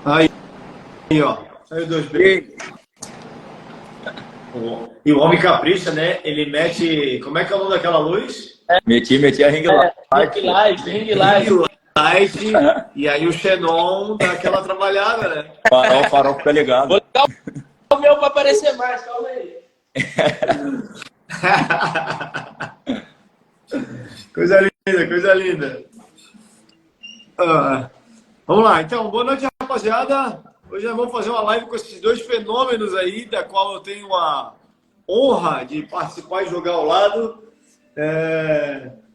Aí, ó. Aí, dois bem. E E o homem capricha, né? Ele mete. Como é que é o nome daquela luz? meti a ring Ring light, pô. light, ring Ring light. light. E aí o Xenon dá aquela trabalhada, né? Farol fica Vou ligado. ligar o meu para aparecer mais, calma aí. Coisa linda, coisa linda. Ah, vamos lá, então, boa noite, rapaziada. Hoje nós vamos fazer uma live com esses dois fenômenos aí, da qual eu tenho a honra de participar e jogar ao lado.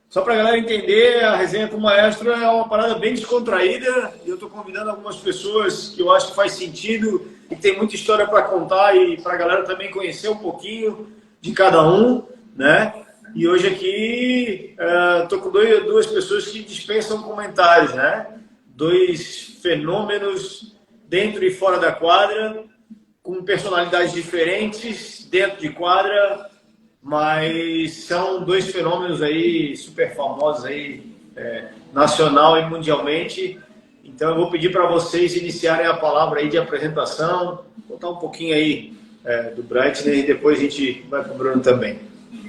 Só para a galera entender, a resenha com o Maestro é uma parada bem descontraída e eu estou convidando algumas pessoas que eu acho que faz sentido e que tem muita história para contar e para a galera também conhecer um pouquinho de cada um, né? E hoje aqui estou com duas pessoas que dispensam comentários, né? Dois fenômenos dentro e fora da quadra, com personalidades diferentes dentro de quadra, mas são dois fenômenos aí super famosos aí, nacional e mundialmente. Então eu vou pedir para vocês iniciarem a palavra aí de apresentação, contar um pouquinho aí do Breitner e depois a gente vai para o Bruno também.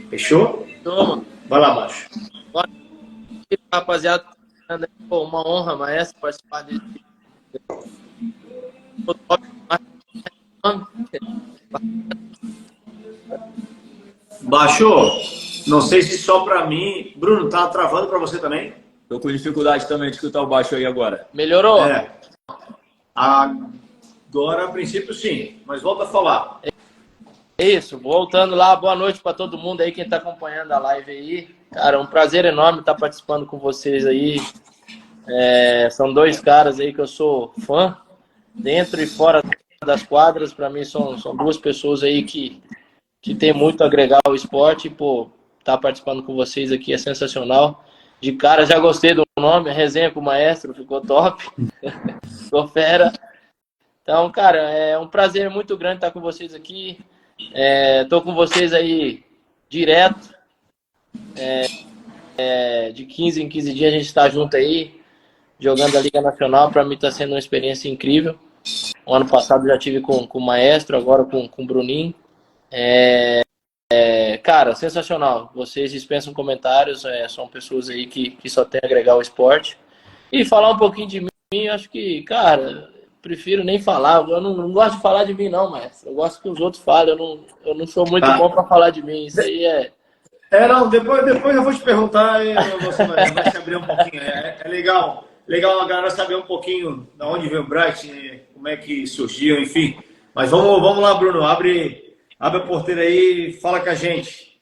Fechou? Toma. Vai lá abaixo. Boa noite, rapaziada. Pô, uma honra, Maestro, participar desse. Baixou? Não sei se só para mim. Bruno, tá travando para você também? Tô com dificuldade também de escutar o baixo aí agora. Melhorou? Agora, a princípio, sim. Mas volta a falar. Isso, voltando lá, boa noite para todo mundo aí, quem tá acompanhando a live aí. Cara, um prazer enorme estar participando com vocês aí. São dois caras aí que eu sou fã, dentro e fora das quadras. Para mim, são duas pessoas aí que tem muito a agregar ao esporte. Pô, tá participando com vocês aqui é sensacional. De cara, já gostei do nome, a resenha com o Maestro, ficou top. Ficou fera. Então, cara, é um prazer muito grande estar com vocês aqui. Tô com vocês aí direto. De 15 em 15 dias a gente está junto aí, jogando a Liga Nacional. Para mim está sendo uma experiência incrível. O ano passado já tive com o Maestro, agora com o Bruninho. Cara, sensacional. Vocês dispensam comentários, são pessoas aí que só tem a agregar ao esporte. E falar um pouquinho de mim, eu acho que, cara, prefiro nem falar. Eu não gosto de falar de mim, não, Maestro. Eu gosto que os outros falem. Eu não sou muito bom para falar de mim. Isso aí Não, depois eu vou te perguntar e você vai se abrir um pouquinho. É legal a galera saber um pouquinho de onde veio o Bright, como é que surgiu, enfim. Mas vamos lá, Bruno. Abre a porteira aí e fala com a gente.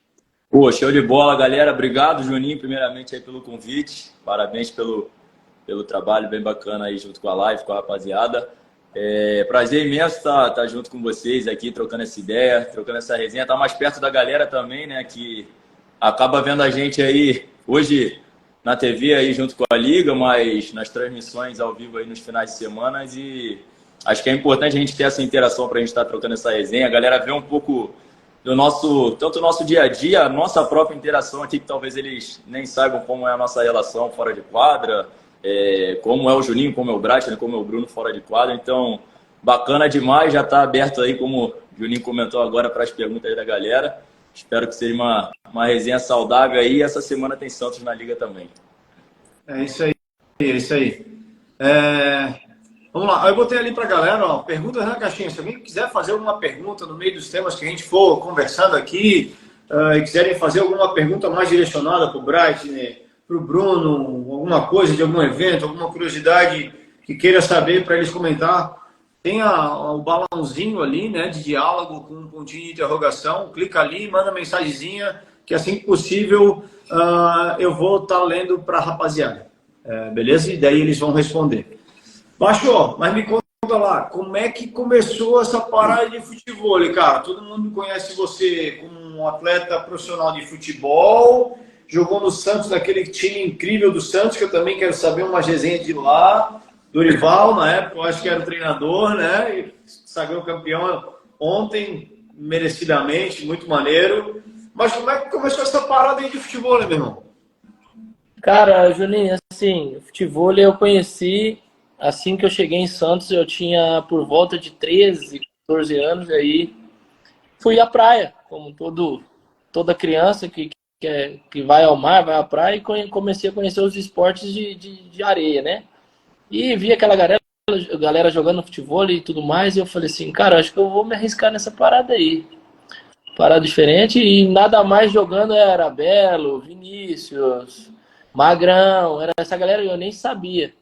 Pô, show de bola, galera. Obrigado, Juninho, primeiramente aí pelo convite. Parabéns pelo trabalho bem bacana aí junto com a live, com a rapaziada. Prazer imenso estar junto com vocês aqui, trocando essa ideia, trocando essa resenha. Tá mais perto da galera também, né, que acaba vendo a gente aí hoje na TV aí junto com a Liga, mas nas transmissões ao vivo aí nos finais de semana. E acho que é importante a gente ter essa interação para a gente estar trocando essa resenha. A galera vê um pouco do tanto o nosso dia a dia, a nossa própria interação aqui, que talvez eles nem saibam como é a nossa relação fora de quadra, como é o Juninho, como é o Breitner, como é o Bruno fora de quadra. Então, bacana demais, já está aberto aí, como o Juninho comentou agora, para as perguntas aí da galera. Espero que seja uma resenha saudável aí. Essa semana tem Santos na Liga também. É isso aí, é isso aí. Vamos lá, eu botei ali para a galera, ó, perguntas na caixinha. Se alguém quiser fazer alguma pergunta no meio dos temas que a gente for conversando aqui, e quiserem fazer alguma pergunta mais direcionada para o Bright, né, para o Bruno, alguma coisa de algum evento, alguma curiosidade que queira saber para eles comentar, tem o balãozinho ali, né, de diálogo com um pontinho de interrogação. Clica ali, manda mensagenzinha, que assim que possível eu vou estar lendo para a rapaziada. Beleza? E daí eles vão responder. Baixou, mas me conta lá, como é que começou essa parada de futebol, cara? Todo mundo conhece você como um atleta profissional de futebol, jogou no Santos, naquele time incrível do Santos, que eu também quero saber uma resenha de lá. Dorival, na época, eu acho que era o treinador, né? E sagrou campeão ontem, merecidamente, muito maneiro. Mas como é que começou essa parada aí de futebol, né, meu irmão? Cara, Juninho, assim, o futebol eu conheci assim que eu cheguei em Santos, eu tinha por volta de 13, 14 anos, aí fui à praia, como toda criança que vai ao mar, vai à praia, e comecei a conhecer os esportes de areia, né? E vi aquela galera jogando futebol e tudo mais, e eu falei assim, cara, acho que eu vou me arriscar nessa parada aí. Parada diferente, e nada mais jogando era Belo, Vinícius, Magrão, era essa galera que eu nem sabia.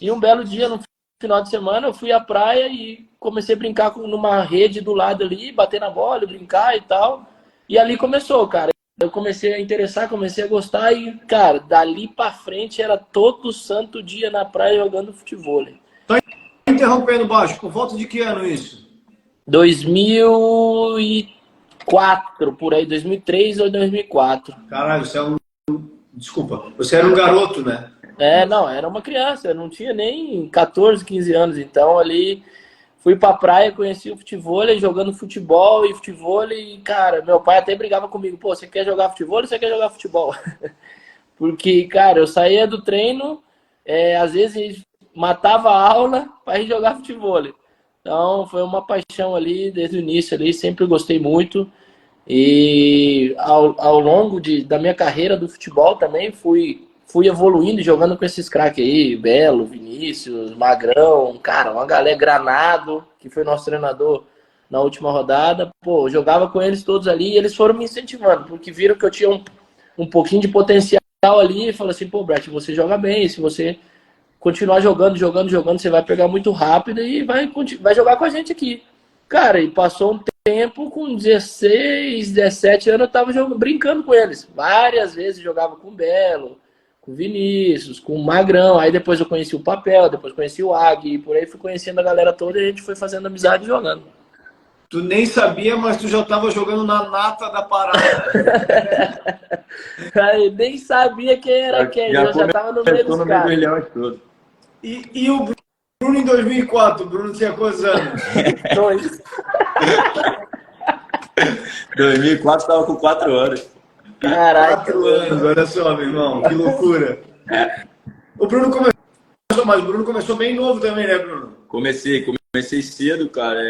E um belo dia, no final de semana, eu fui à praia e comecei a brincar numa rede do lado ali, bater na bola, brincar e tal. E ali começou, cara. Eu comecei a interessar, comecei a gostar e, cara, dali pra frente era todo santo dia na praia jogando futebol. Tá interrompendo, Baixo, por volta de que ano isso? 2004, por aí, 2003 ou 2004. Caralho, você é um... Desculpa, você era um garoto, né? Não, era uma criança, eu não tinha nem 14, 15 anos, então ali fui pra praia, conheci o futebol, jogando futebol, e cara, meu pai até brigava comigo, pô, você quer jogar futebol ou você quer jogar futebol? Porque, cara, eu saía do treino, às vezes matava a aula para ir jogar futebol. Então foi uma paixão ali desde o início ali, sempre gostei muito. E ao longo da minha carreira do futebol também fui evoluindo, jogando com esses craques aí, Belo, Vinícius, Magrão, cara, uma galera, Granado, que foi nosso treinador na última rodada. Pô, eu jogava com eles todos ali e eles foram me incentivando, porque viram que eu tinha um pouquinho de potencial ali e falaram assim, pô, Brett, você joga bem, se você continuar jogando, você vai pegar muito rápido e vai jogar com a gente aqui. Cara, e passou um tempo, com 16, 17 anos, eu tava brincando com eles. Várias vezes jogava com o Belo, com o Vinícius, com o Magrão. Aí depois eu conheci o Papel, depois conheci o Agui, e por aí fui conhecendo a galera toda e a gente foi fazendo amizade jogando. Tu nem sabia, mas tu já tava jogando na nata da parada. Aí, nem sabia quem era quem, eu já tava no meio dos caras. E o Bruno em 2004, o Bruno tinha quantos anos? 2004 estava com 4 anos. Caraca. 4 anos, olha só, meu irmão, que loucura. O Bruno começou bem novo também, né, Bruno? Comecei cedo, cara.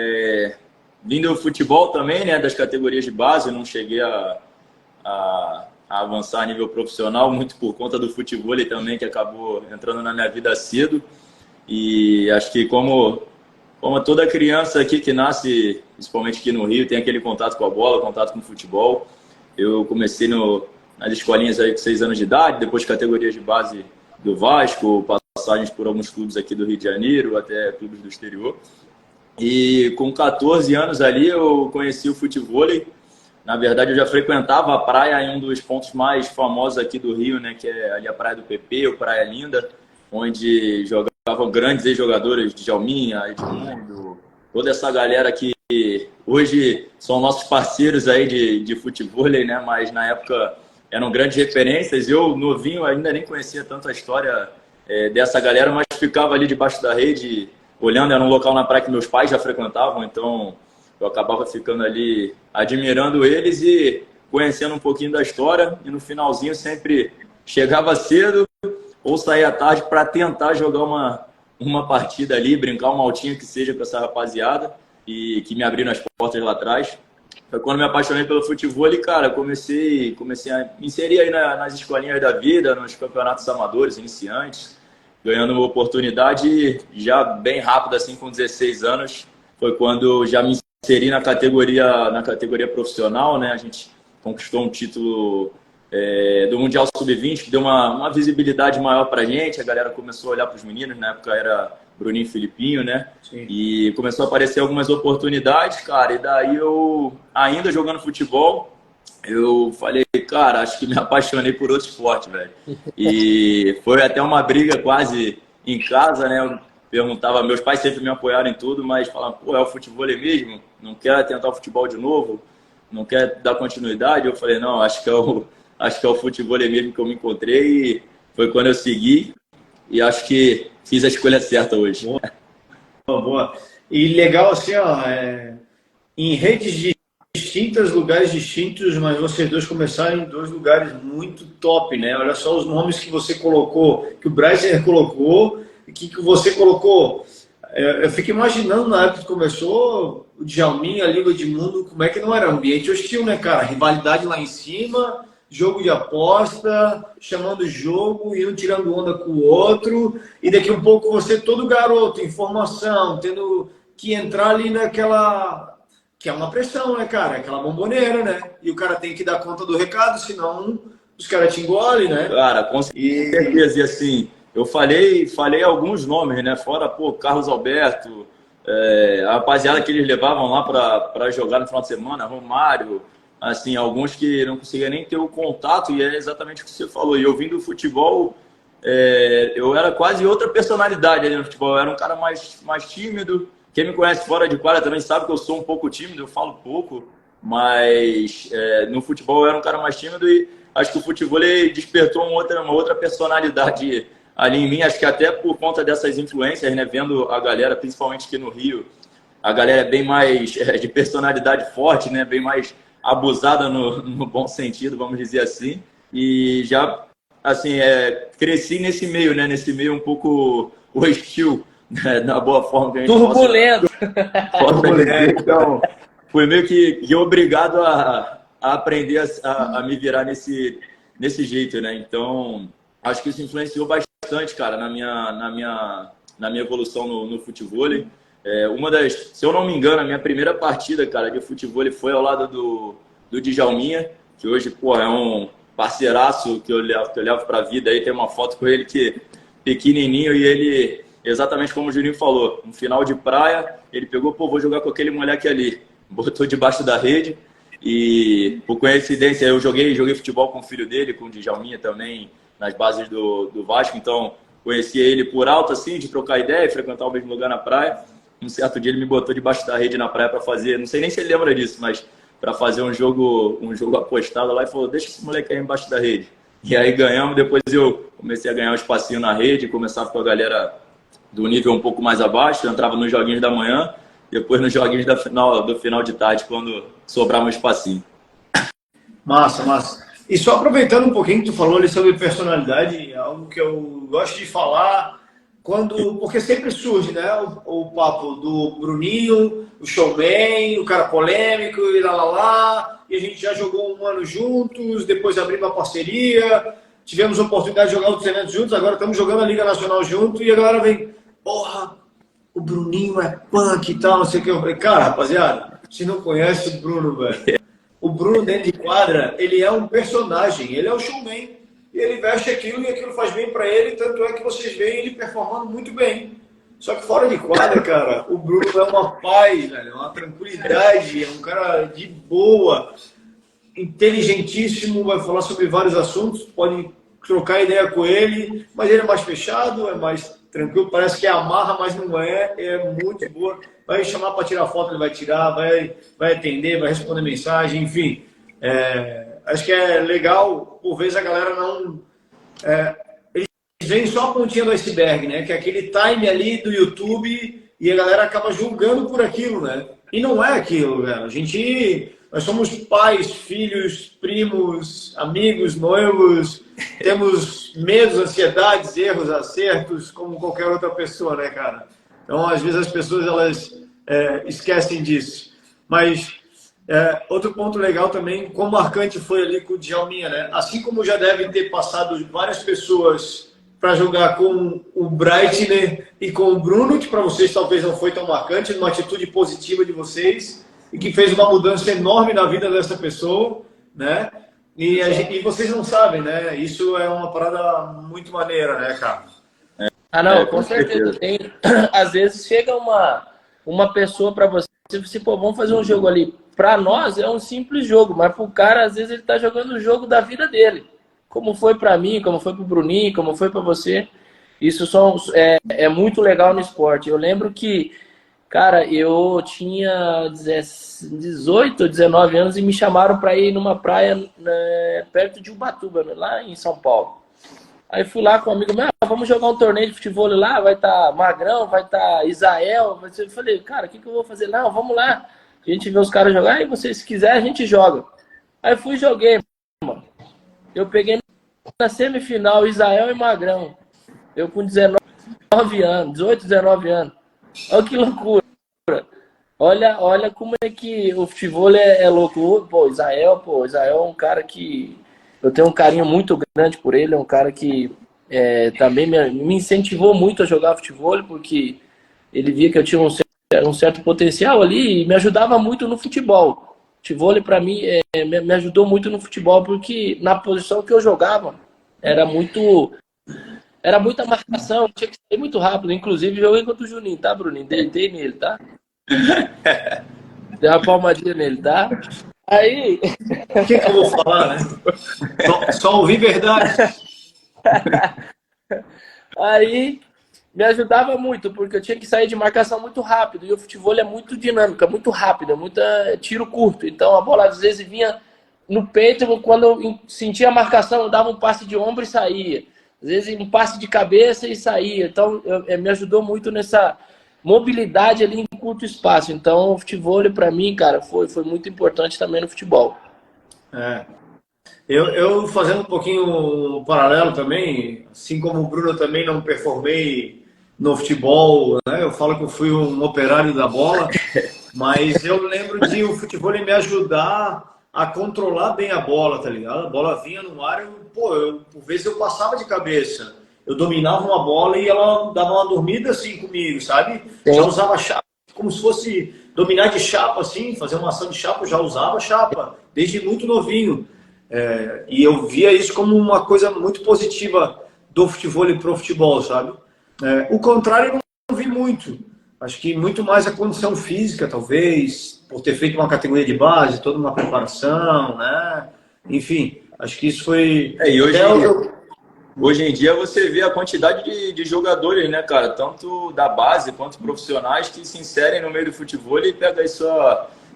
Vindo do futebol também, né, das categorias de base, eu não cheguei a avançar a nível profissional, muito por conta do futebol também, que acabou entrando na minha vida cedo. E acho que como toda criança aqui que nasce, principalmente aqui no Rio, tem aquele contato com a bola, contato com o futebol. Eu comecei nas escolinhas aí com 6 anos de idade, depois categorias de base do Vasco, passagens por alguns clubes aqui do Rio de Janeiro, até clubes do exterior. E com 14 anos ali eu conheci o futebol. Na verdade eu já frequentava a praia em um dos pontos mais famosos aqui do Rio, né, que é ali a Praia do PP, ou Praia Linda, onde jogavam grandes ex-jogadores, Djalminha, Edmundo, toda essa galera que hoje são nossos parceiros aí de futebol, né, mas na época eram grandes referências. Eu, novinho, ainda nem conhecia tanto a história dessa galera, mas ficava ali debaixo da rede, olhando. Era um local na praia que meus pais já frequentavam, então eu acabava ficando ali admirando eles e conhecendo um pouquinho da história. E no finalzinho sempre chegava cedo ou saía à tarde para tentar jogar uma partida ali, brincar um altinho que seja com essa rapaziada, e que me abriram as portas lá atrás. Foi quando me apaixonei pelo futebol e, cara, comecei a me inserir aí nas escolinhas da vida, nos campeonatos amadores, iniciantes, ganhando uma oportunidade já bem rápido, assim, com 16 anos. Foi quando já me inseri na categoria profissional, né? A gente conquistou um título do Mundial Sub-20, que deu uma visibilidade maior pra gente. A galera começou a olhar para os meninos, na época era Bruninho e Filipinho, né? Sim. E começou a aparecer algumas oportunidades, cara, e daí eu, ainda jogando futebol, eu falei, cara, acho que me apaixonei por outro esporte, velho. E foi até uma briga quase em casa, né? Eu perguntava, meus pais sempre me apoiaram em tudo, mas falavam, pô, é o futebol mesmo? Não quer tentar o futebol de novo? Não quer dar continuidade? Eu falei, não, acho que é o futebol mesmo que eu me encontrei, e foi quando eu segui, e acho que fiz a escolha certa hoje. Boa, boa. E legal assim, ó, em redes distintas, lugares distintos, mas vocês dois começaram em 2 lugares muito top, né? Olha só os nomes que você colocou, que o Bryce colocou, que você colocou. Eu fico imaginando na época que começou o Djalminha, a Liga Edmundo, como é que não era ambiente hostil, né, cara? Rivalidade lá em cima, jogo de aposta, chamando o jogo, e um tirando onda com o outro, e daqui um pouco você todo garoto, informação, tendo que entrar ali naquela... que é uma pressão, né, cara? Aquela bomboneira, né? E o cara tem que dar conta do recado, senão os caras te engolem, né? Cara, com certeza. E assim, eu falei alguns nomes, né? Fora, pô, Carlos Alberto, a rapaziada que eles levavam lá para jogar no final de semana, Romário, assim, alguns que não conseguiam nem ter o contato, e é exatamente o que você falou. E eu vim do futebol, eu era quase outra personalidade ali no futebol. Eu era um cara mais tímido. Quem me conhece fora de quadra também sabe que eu sou um pouco tímido, eu falo pouco, mas no futebol eu era um cara mais tímido, e acho que o futebol despertou uma outra personalidade ali em mim. Acho que até por conta dessas influências, né, vendo a galera, principalmente aqui no Rio, a galera é bem mais de personalidade forte, né, bem mais abusada no bom sentido, vamos dizer assim. E já, assim, cresci nesse meio, né, nesse meio um pouco hostil, né, na boa forma que a gente turbulento. possa dizer. Então, fui meio que obrigado a aprender a me virar nesse jeito, né? Então, acho que isso influenciou bastante, cara, na minha evolução no futevôlei. Se eu não me engano, a minha primeira partida, cara, de futevôlei foi ao lado do Djalminha, que hoje, pô, é um parceiraço que eu levo pra vida. Aí tem uma foto com ele que pequenininho, e ele, exatamente como o Juninho falou, no final de praia, ele pegou, pô, vou jogar com aquele moleque ali. Botou debaixo da rede. E, por coincidência, eu joguei futebol com o filho dele, com o Djalminha também, nas bases do Vasco. Então, conhecia ele por alto, assim, de trocar ideia e frequentar o mesmo lugar na praia. Um certo dia ele me botou debaixo da rede na praia para fazer, não sei nem se ele lembra disso, mas para fazer um jogo apostado lá, e falou, deixa esse moleque aí embaixo da rede. E aí ganhamos. Depois eu comecei a ganhar um espacinho na rede, começava com a galera do nível um pouco mais abaixo, eu entrava nos joguinhos da manhã, depois nos joguinhos do final de tarde, quando sobrava um espacinho. Massa, massa. E só aproveitando um pouquinho que tu falou ali sobre personalidade, algo que eu gosto de falar, porque sempre surge, né, o papo do Bruninho, o showman, o cara polêmico, e lá, e a gente já jogou um ano juntos, depois abrimos uma parceria, tivemos a oportunidade de jogar outros eventos juntos, agora estamos jogando a Liga Nacional junto, e agora vem, porra, o Bruninho é punk e tal, não sei o que. Eu falei, cara, rapaziada, você não conhece o Bruno, velho. O Bruno, dentro de quadra, ele é um personagem, ele é o showman. E ele veste aquilo, e aquilo faz bem pra ele, tanto é que vocês veem ele performando muito bem. Só que fora de quadra, cara, o Bruno é uma paz, velho, é uma tranquilidade, é um cara de boa, inteligentíssimo, vai falar sobre vários assuntos, pode trocar ideia com ele, mas ele é mais fechado, é mais tranquilo, parece que é amarra, mas não é muito boa. Vai chamar para tirar foto, ele vai tirar, vai atender, vai responder mensagem, enfim. Acho que é legal, por vezes a galera não... eles veem só a pontinha do iceberg, né? Que é aquele time ali do YouTube, e a galera acaba julgando por aquilo, né? E não é aquilo, velho. Nós somos pais, filhos, primos, amigos, noivos, temos medos, ansiedades, erros, acertos, como qualquer outra pessoa, né, cara? Então, às vezes as pessoas, elas esquecem disso. Mas outro ponto legal também, quão marcante foi ali com o Djalminha, né? Assim como já devem ter passado várias pessoas para jogar com o Breitner e com o Bruno, que para vocês talvez não foi tão marcante, uma atitude positiva de vocês, e que fez uma mudança enorme na vida dessa pessoa, né? E vocês não sabem, né? Isso é uma parada muito maneira, né, cara? Ah, não, com certeza. Tem, às vezes chega uma pessoa para você e você, pô, vamos fazer um jogo ali. Para nós é um simples jogo, mas para o cara, às vezes, ele tá jogando o jogo da vida dele. Como foi para mim, como foi para o Bruninho, como foi para você. Isso é muito legal no esporte. Eu lembro que, cara, eu tinha 18 ou 19 anos e me chamaram para ir numa praia perto de Ubatuba, lá em São Paulo. Aí fui lá com um amigo meu, vamos jogar um torneio de futebol lá, vai estar Magrão, vai estar Isael. Eu falei, cara, o que eu vou fazer? Não, vamos lá. A gente vê os caras jogar, e você, se quiser, a gente joga. Aí fui e joguei, mano. Eu peguei na semifinal Isael e Magrão. Eu com 19 19 anos, 18, 19 anos. Olha que loucura. Olha como é que o futebol é louco. Israel é um cara que eu tenho um carinho muito grande por ele, é um cara que também me incentivou muito a jogar futebol, porque ele via que eu tinha um certo potencial ali e me ajudava muito no futebol. O futebol, para mim, me ajudou muito no futebol, porque na posição que eu jogava era muita marcação, tinha que ser muito rápido. Inclusive, joguei contra o Juninho, tá, Bruninho? Deitei nele, tá? Dei uma palmadinha nele, tá? Aí. O que eu vou falar, né? Só ouvir verdade. Aí me ajudava muito, porque eu tinha que sair de marcação muito rápido. E o futebol é muito dinâmico, é muito rápido, é muito tiro curto. Então a bola às vezes vinha no peito, quando eu sentia a marcação, eu dava um passe de ombro e saía. Às vezes um passe de cabeça e saía. Então me ajudou muito nessa mobilidade ali em curto espaço. Então o futebol, para mim, cara, foi muito importante também no futebol. Eu fazendo um pouquinho o paralelo também, assim como o Bruno, também não performei no futebol, né? Eu falo que eu fui um operário da bola, mas eu lembro de o futebol me ajudar a controlar bem a bola, tá ligado? A bola vinha no ar, por vezes eu passava de cabeça, eu dominava uma bola e ela dava uma dormida assim comigo, sabe? Sim. Já usava chapa, como se fosse dominar de chapa, assim, fazer uma ação de chapa, eu já usava chapa, desde muito novinho. E eu via isso como uma coisa muito positiva do futebol e pro futebol, sabe? O contrário eu não vi muito. Acho que muito mais a condição física, talvez, por ter feito uma categoria de base, toda uma preparação, né? Enfim, acho que isso foi... E hoje em dia você vê a quantidade de jogadores, né, cara? Tanto da base quanto profissionais que se inserem no meio do futebol e pega isso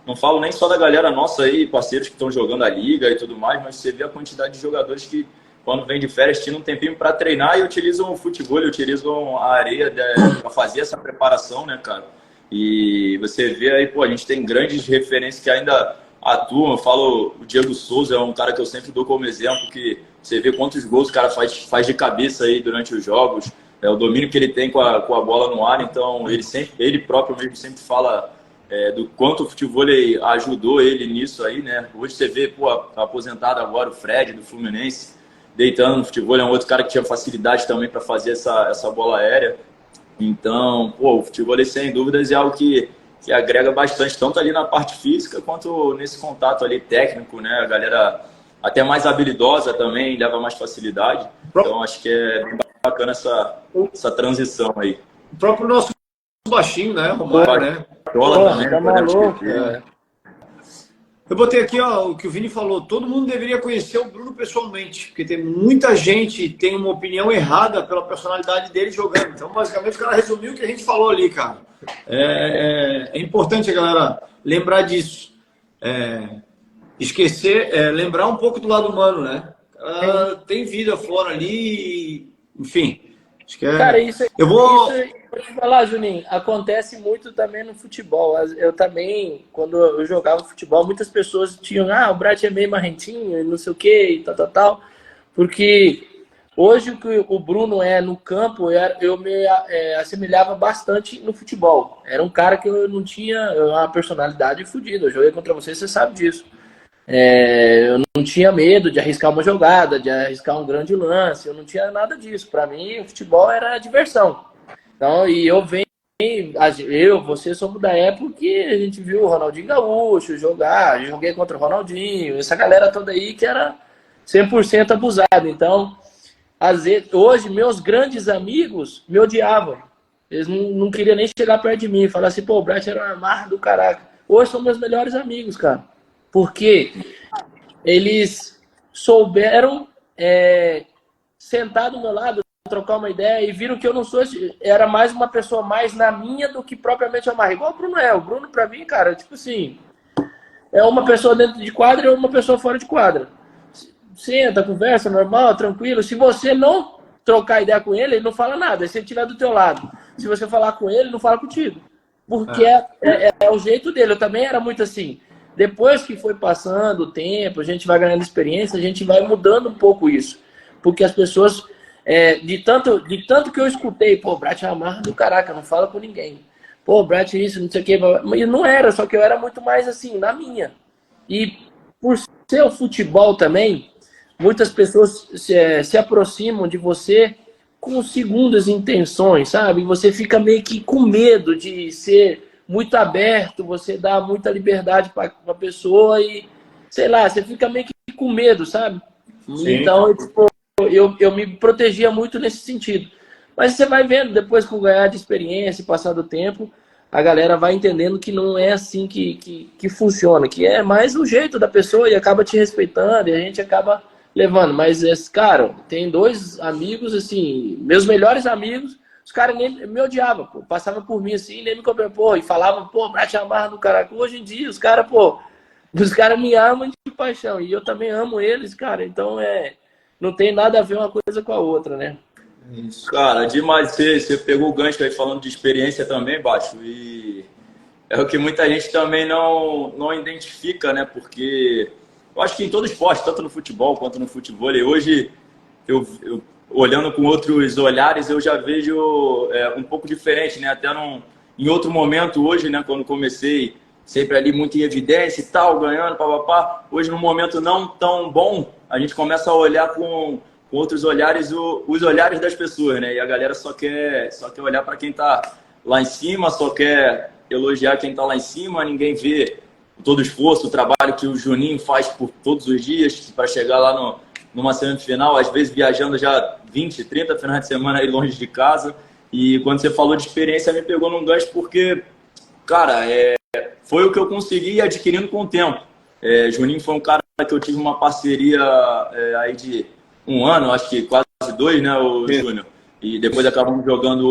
Não falo nem só da galera nossa aí, parceiros que estão jogando a liga e tudo mais, mas você vê a quantidade de jogadores que, quando vem de férias, tiram um tempinho para treinar e utilizam o futebol, utilizam a areia para fazer essa preparação, né, cara? E você vê aí, a gente tem grandes referências que ainda atuam. Eu falo, o Diego Souza é um cara que eu sempre dou como exemplo, que você vê quantos gols o cara faz de cabeça aí durante os jogos, o domínio que ele tem com a bola no ar. Então, ele próprio mesmo sempre fala do quanto o futebol ajudou ele nisso aí, né? Hoje você vê, aposentado agora o Fred do Fluminense, deitando no futebol, é um outro cara que tinha facilidade também para fazer essa bola aérea. Então, o futebol, sem dúvidas, é algo que agrega bastante, tanto ali na parte física quanto nesse contato ali técnico, né? A galera até mais habilidosa também leva mais facilidade. Então, acho que é bem bacana essa transição aí. O próprio nosso baixinho, né? Romário, né? Também, tá maluco, Eu botei aqui, o que o Vini falou. Todo mundo deveria conhecer o Bruno pessoalmente, porque tem muita gente que tem uma opinião errada pela personalidade dele jogando. Então, basicamente, o cara resumiu o que a gente falou ali, cara. É importante a galera lembrar disso. Lembrar um pouco do lado humano, né? Tem vida fora ali, enfim. Acho que Cara, vou te falar, Juninho, acontece muito também no futebol. Eu também, quando eu jogava futebol, muitas pessoas tinham, o Brat é meio marrentinho, não sei o que, tal. Porque hoje o que o Bruno é no campo, eu me assemelhava bastante no futebol. Era um cara que eu não tinha uma personalidade fodida. Eu joguei contra você sabe disso. Eu não tinha medo de arriscar uma jogada, de arriscar um grande lance, eu não tinha nada disso. Para mim, o futebol era diversão. Então, você somos da época que a gente viu o Ronaldinho Gaúcho jogar, joguei contra o Ronaldinho, essa galera toda aí que era 100% abusada. Então, às vezes, hoje, meus grandes amigos me odiavam. Eles não queriam nem chegar perto de mim, falar assim, o Brat era uma marra do caraca. Hoje são meus melhores amigos, cara. Porque eles souberam sentar do meu lado, trocar uma ideia e viram que eu não sou... Era mais uma pessoa mais na minha do que propriamente a marra. Igual o Bruno é. O Bruno, pra mim, cara, tipo assim... É uma pessoa dentro de quadra e uma pessoa fora de quadra. Senta, conversa, normal, tranquilo. Se você não trocar ideia com ele, ele não fala nada. Se ele estiver do teu lado. Se você falar com ele, ele não fala contigo. Porque é o jeito dele. Eu também era muito assim... Depois que foi passando o tempo, a gente vai ganhando experiência, a gente vai mudando um pouco isso. Porque as pessoas De tanto que eu escutei, pô, Brat é uma marra do caraca, não fala com ninguém. Pô, Brat isso, não sei o quê. Mas não era, só que eu era muito mais assim, na minha. E por ser o futebol também, muitas pessoas se aproximam de você com segundas intenções, sabe? Você fica meio que com medo de ser muito aberto, você dá muita liberdade para a pessoa e, sei lá, você fica meio que com medo, sabe? Sim. Então, tipo, eu me protegia muito nesse sentido. Mas você vai vendo, depois com o ganhar de experiência e passar do tempo, a galera vai entendendo que não é assim que funciona, que é mais o jeito da pessoa e acaba te respeitando e a gente acaba levando. Mas, cara, tem dois amigos, assim, meus melhores amigos, os caras nem me odiavam, pô, passavam por mim assim, nem me cobravam, pô, e falavam, pô, Brat amarra do caraca. Hoje em dia, os caras, pô, os caras me amam de paixão e eu também amo eles, cara. Então, não tem nada a ver uma coisa com a outra, né? Isso. Cara, demais. Você pegou o gancho aí falando de experiência também, Baixo, e é o que muita gente também não identifica, né? Porque eu acho que em todo esporte, tanto no futebol quanto no futebol, hoje eu olhando com outros olhares, eu já vejo um pouco diferente, né? Até em outro momento hoje, né? Quando comecei sempre ali muito em evidência e tal, ganhando, papapá. Hoje, num momento não tão bom, a gente começa a olhar com outros olhares, os olhares das pessoas, né? E a galera só quer olhar para quem tá lá em cima, só quer elogiar quem tá lá em cima, ninguém vê todo o esforço, o trabalho que o Juninho faz por todos os dias para chegar lá numa semifinal, às vezes viajando já 20, 30 finais de semana aí longe de casa. E quando você falou de experiência, me pegou num gancho porque, cara, foi o que eu consegui ir adquirindo com o tempo. Juninho foi um cara que eu tive uma parceria aí de um ano, acho que quase 2, né, o Júnior? E depois acabamos jogando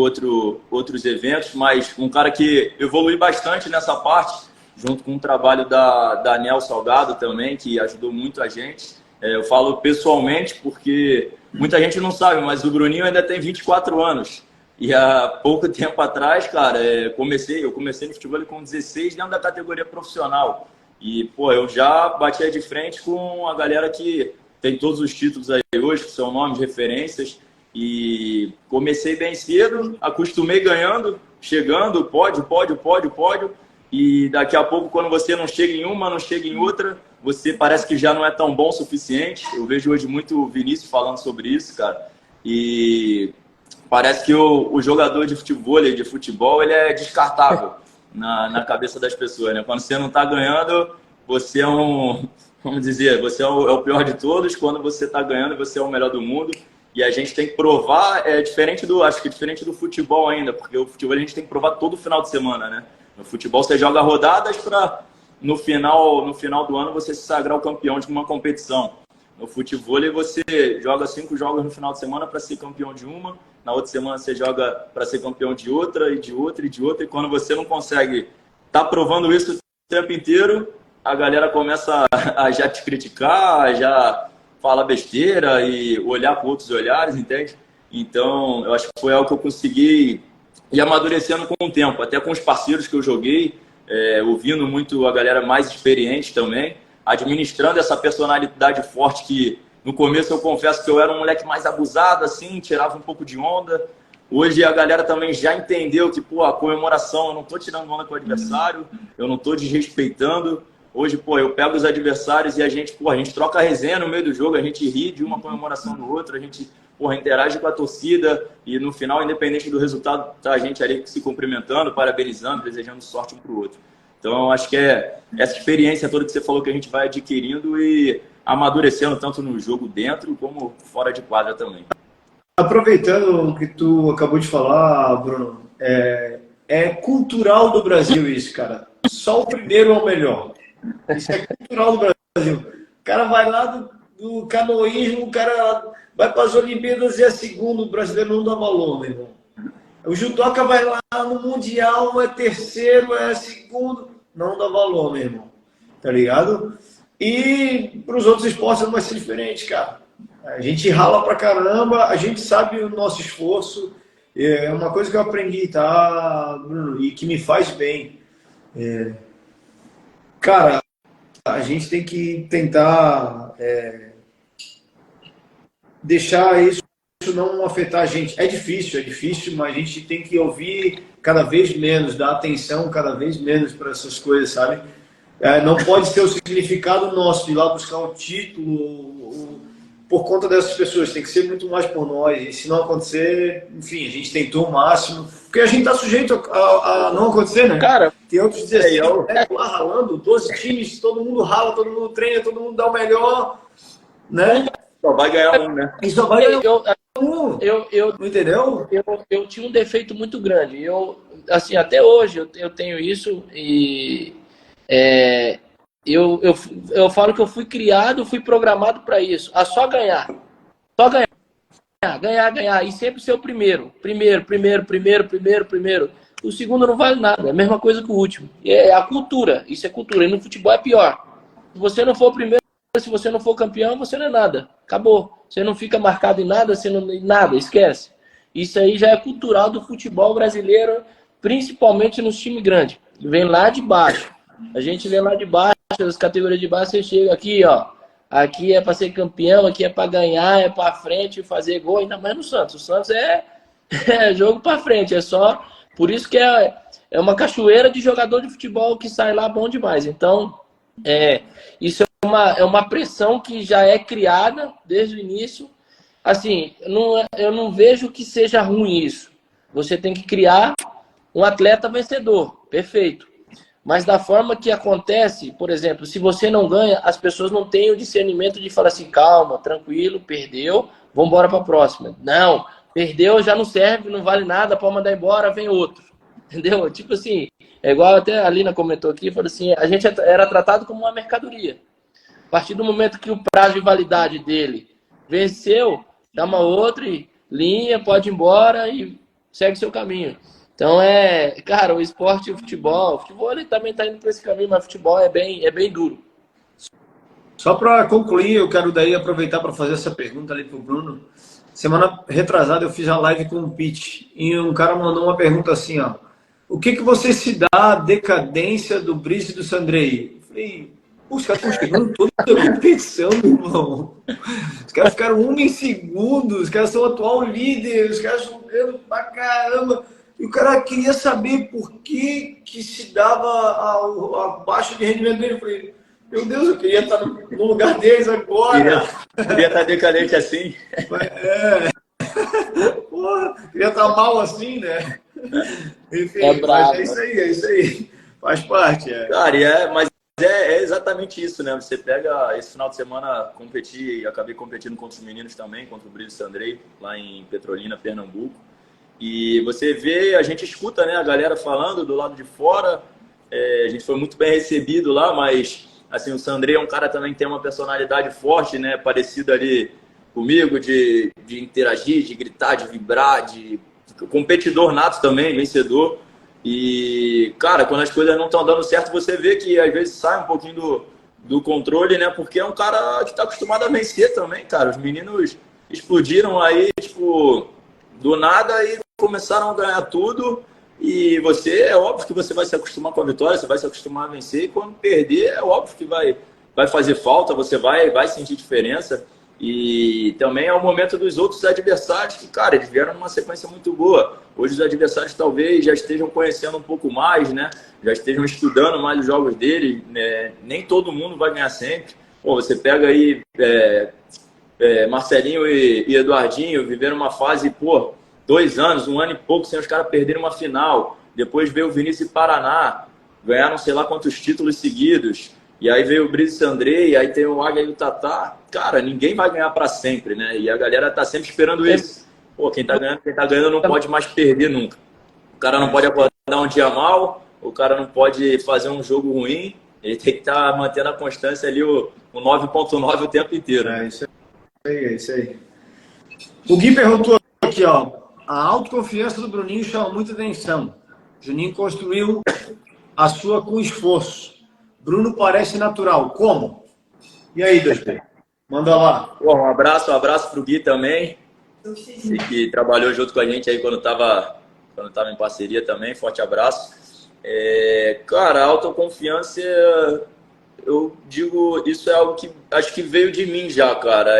outros eventos, mas um cara que evolui bastante nessa parte, junto com o trabalho da Nel Salgado também, que ajudou muito a gente. Eu falo pessoalmente porque muita gente não sabe, mas o Bruninho ainda tem 24 anos. E há pouco tempo atrás, cara, eu comecei no futebol com 16 dentro da categoria profissional. E, pô, eu já batia de frente com a galera que tem todos os títulos aí hoje, que são nomes, referências. E comecei bem cedo, acostumei ganhando, chegando, pódio. E daqui a pouco, quando você não chega em uma, não chega em outra, você parece que já não é tão bom o suficiente. Eu vejo hoje muito o Vinícius falando sobre isso, cara. E parece que o jogador de futebol, ele é descartável na cabeça das pessoas, né? Quando você não está ganhando, você é vamos dizer, você é o pior de todos. Quando você está ganhando, você é o melhor do mundo. E a gente tem que provar, acho que diferente do futebol ainda, porque o futebol a gente tem que provar todo final de semana, né? No futebol você joga rodadas para no final do ano você se sagrar o campeão de uma competição. No futebol você joga 5 jogos no final de semana para ser campeão de uma, na outra semana você joga para ser campeão de outra, e quando você não consegue tá provando isso o tempo inteiro, a galera começa a já te criticar, já fala besteira e olhar com outros olhares, entende? Então, eu acho que foi algo que eu consegui ir amadurecendo com o tempo, até com os parceiros que eu joguei, ouvindo muito a galera mais experiente também, administrando essa personalidade forte que no começo eu confesso que eu era um moleque mais abusado, assim, tirava um pouco de onda. Hoje a galera também já entendeu que, pô, a comemoração, eu não tô tirando onda com o adversário, eu não tô desrespeitando. Hoje, pô, eu pego os adversários e a gente troca a resenha no meio do jogo, a gente ri de uma comemoração do outro, a gente, porra, interage com a torcida e no final, independente do resultado, tá a gente ali se cumprimentando, parabenizando, desejando sorte um pro outro. Então, eu acho que é essa experiência toda que você falou que a gente vai adquirindo e amadurecendo tanto no jogo dentro como fora de quadra também. Aproveitando o que tu acabou de falar, Bruno, é cultural do Brasil isso, cara. Só o primeiro é o melhor. Isso é cultural do Brasil. O cara vai lá do canoísmo, o cara vai para as Olimpíadas e é segundo, o brasileiro não dá valor, meu irmão. O judoca vai lá no Mundial, é terceiro, é segundo, não dá valor, meu irmão. Tá ligado? E para os outros esportes não vai ser diferente, cara. A gente rala pra caramba, a gente sabe o nosso esforço. É uma coisa que eu aprendi, tá, Bruno? E que me faz bem. Cara, a gente tem que tentar deixar isso não afetar a gente. É difícil, mas a gente tem que ouvir cada vez menos, dar atenção cada vez menos para essas coisas, sabe? Não pode ser o significado nosso de ir lá buscar um título por conta dessas pessoas, tem que ser muito mais por nós. E se não acontecer, enfim, a gente tentou o máximo, porque a gente está sujeito a não acontecer, né? Cara, tem outros 16 lá ralando, 12 times, todo mundo rala, todo mundo treina, todo mundo dá o melhor, né? Só vai ganhar um, né? E só vai ganhar um. Entendeu? Eu tinha um defeito muito grande. Assim, até hoje eu tenho isso e eu falo que eu fui criado, fui programado para isso. A só ganhar. Só ganhar. E sempre ser o primeiro. Primeiro. O segundo não vale nada. É a mesma coisa que o último. É a cultura. Isso é cultura. E no futebol é pior. Se você não for o primeiro, se você não for campeão, você não é nada. Acabou. Você não fica marcado em nada, você não nada, esquece. Isso aí já é cultural do futebol brasileiro, principalmente nos times grandes. Vem lá de baixo. A gente vem lá de baixo, as categorias de baixo, você chega aqui, ó. Aqui é para ser campeão, aqui é para ganhar, é para frente, fazer gol, ainda mais no Santos. O Santos é jogo para frente, é só... Por isso que é uma cachoeira de futebol que sai lá bom demais. Então, isso é uma pressão que já é criada desde o início. Assim, eu não vejo que seja ruim isso. Você tem que criar um atleta vencedor, perfeito. Mas da forma que acontece, por exemplo, se você não ganha, as pessoas não têm o discernimento de falar assim, calma, tranquilo, perdeu, vamos embora para a próxima. Não, perdeu, já não serve, não vale nada, pode mandar embora, vem outro. Entendeu? Tipo assim, é igual até a Alina comentou aqui, falou assim, a gente era tratado como uma mercadoria. A partir do momento que o prazo de validade dele venceu, dá uma outra linha, pode ir embora e segue seu caminho. Então cara, o esporte e o futebol ele também está indo para esse caminho, mas o futebol é bem duro. Só para concluir, eu quero daí aproveitar para fazer essa pergunta ali para o Bruno. Semana retrasada eu fiz a live com o Pete e um cara mandou uma pergunta assim, ó. O que você se dá a decadência do Brice e do Sandrei? Eu falei, os caras estão chegando toda a competição, meu irmão. Os caras ficaram em segundo, os caras são o atual líder, os caras jogando pra caramba. E o cara queria saber por que se dava a baixa de rendimento dele. Eu falei, meu Deus, eu queria estar no lugar deles agora. Queria estar decadente assim. Porra, queria estar mal assim, né? Enfim, bravo. Mas é isso aí. Faz parte. Cara, mas é exatamente isso, né? Você pega esse final de semana, acabei competindo contra os meninos também, contra o Brice Sandrei, lá em Petrolina, Pernambuco. E você vê, a gente escuta, né, a galera falando do lado de fora, a gente foi muito bem recebido lá, mas assim, o Sandrei é um cara também que tem uma personalidade forte, né, parecido ali comigo, de interagir, de gritar, de vibrar, de competidor nato também, vencedor. E, cara, quando as coisas não estão dando certo, você vê que às vezes sai um pouquinho do controle, né, porque é um cara que está acostumado a vencer também, cara. Os meninos explodiram aí, tipo, do nada e começaram a ganhar tudo. E é óbvio que você vai se acostumar com a vitória, você vai se acostumar a vencer. E quando perder, é óbvio que vai fazer falta, você vai sentir diferença. E também é o momento dos outros adversários que, cara, eles vieram numa sequência muito boa. Hoje os adversários talvez já estejam conhecendo um pouco mais, né? Já estejam estudando mais os jogos deles, né? Nem todo mundo vai ganhar sempre. Pô, você pega aí Marcelinho e Eduardinho, viveram uma fase, 2 anos, 1 ano e pouco, sem os caras perderem uma final. Depois veio o Vinícius e Paraná, ganharam sei lá quantos títulos seguidos. E aí veio o Brice Sandrei, aí tem o Águia e o Tatá. Cara, ninguém vai ganhar para sempre, né? E a galera tá sempre esperando isso. Pô, quem tá ganhando não pode mais perder nunca. O cara não pode acordar um dia mal, o cara não pode fazer um jogo ruim. Ele tem que estar mantendo a constância ali, o 9.9 o tempo inteiro. É isso aí. O Gui perguntou aqui, ó. A autoconfiança do Bruninho chama muita atenção. Juninho construiu a sua com esforço. Bruno parece natural. Como? E aí, 2P? Manda lá. Um abraço pro Gui também, que trabalhou junto com a gente aí quando tava em parceria também. Forte abraço. Cara, a autoconfiança, eu digo, isso é algo que acho que veio de mim já, cara.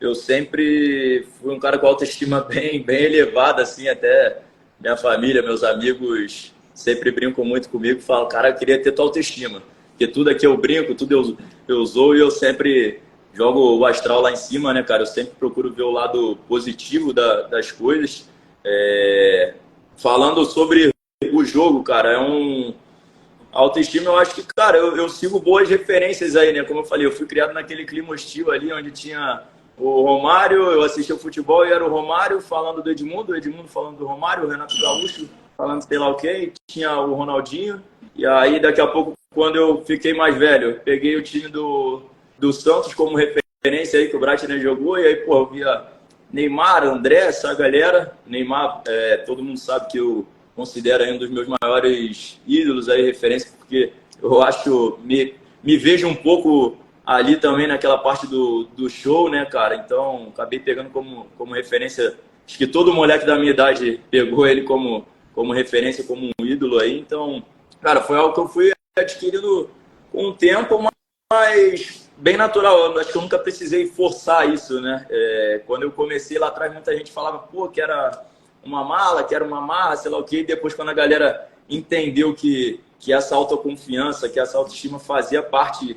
eu sempre fui um cara com autoestima bem elevada, assim, até minha família, meus amigos sempre brincam muito comigo, falam, cara, eu queria ter tua autoestima, porque tudo aqui eu brinco, tudo eu zoo e eu sempre jogo o astral lá em cima, né, cara? Eu sempre procuro ver o lado positivo das coisas. Falando sobre o jogo, cara, a autoestima, eu acho que, cara, eu sigo boas referências aí, né? Como eu falei, eu fui criado naquele clima hostil ali, onde tinha o Romário, eu assistia o futebol e era o Romário falando do Edmundo, o Edmundo falando do Romário, o Renato Gaúcho falando sei lá o quê, tinha o Ronaldinho. E aí, daqui a pouco, quando eu fiquei mais velho, eu peguei o time do Santos como referência aí, que o Bratner jogou, e aí, pô, eu via Neymar, André, essa galera. Neymar, todo mundo sabe que eu considero aí um dos meus maiores ídolos aí, referência, porque eu acho, me vejo um pouco ali também naquela parte do show, né, cara? Então, acabei pegando como referência, acho que todo moleque da minha idade pegou ele como referência, como um ídolo aí. Então, cara, foi algo que eu fui adquirindo com o tempo, mas bem natural. Acho que eu nunca precisei forçar isso, né? Quando eu comecei lá atrás, muita gente falava, pô, que era uma mala, que era uma marra, sei lá o quê. E depois, quando a galera entendeu que essa autoconfiança, que essa autoestima fazia parte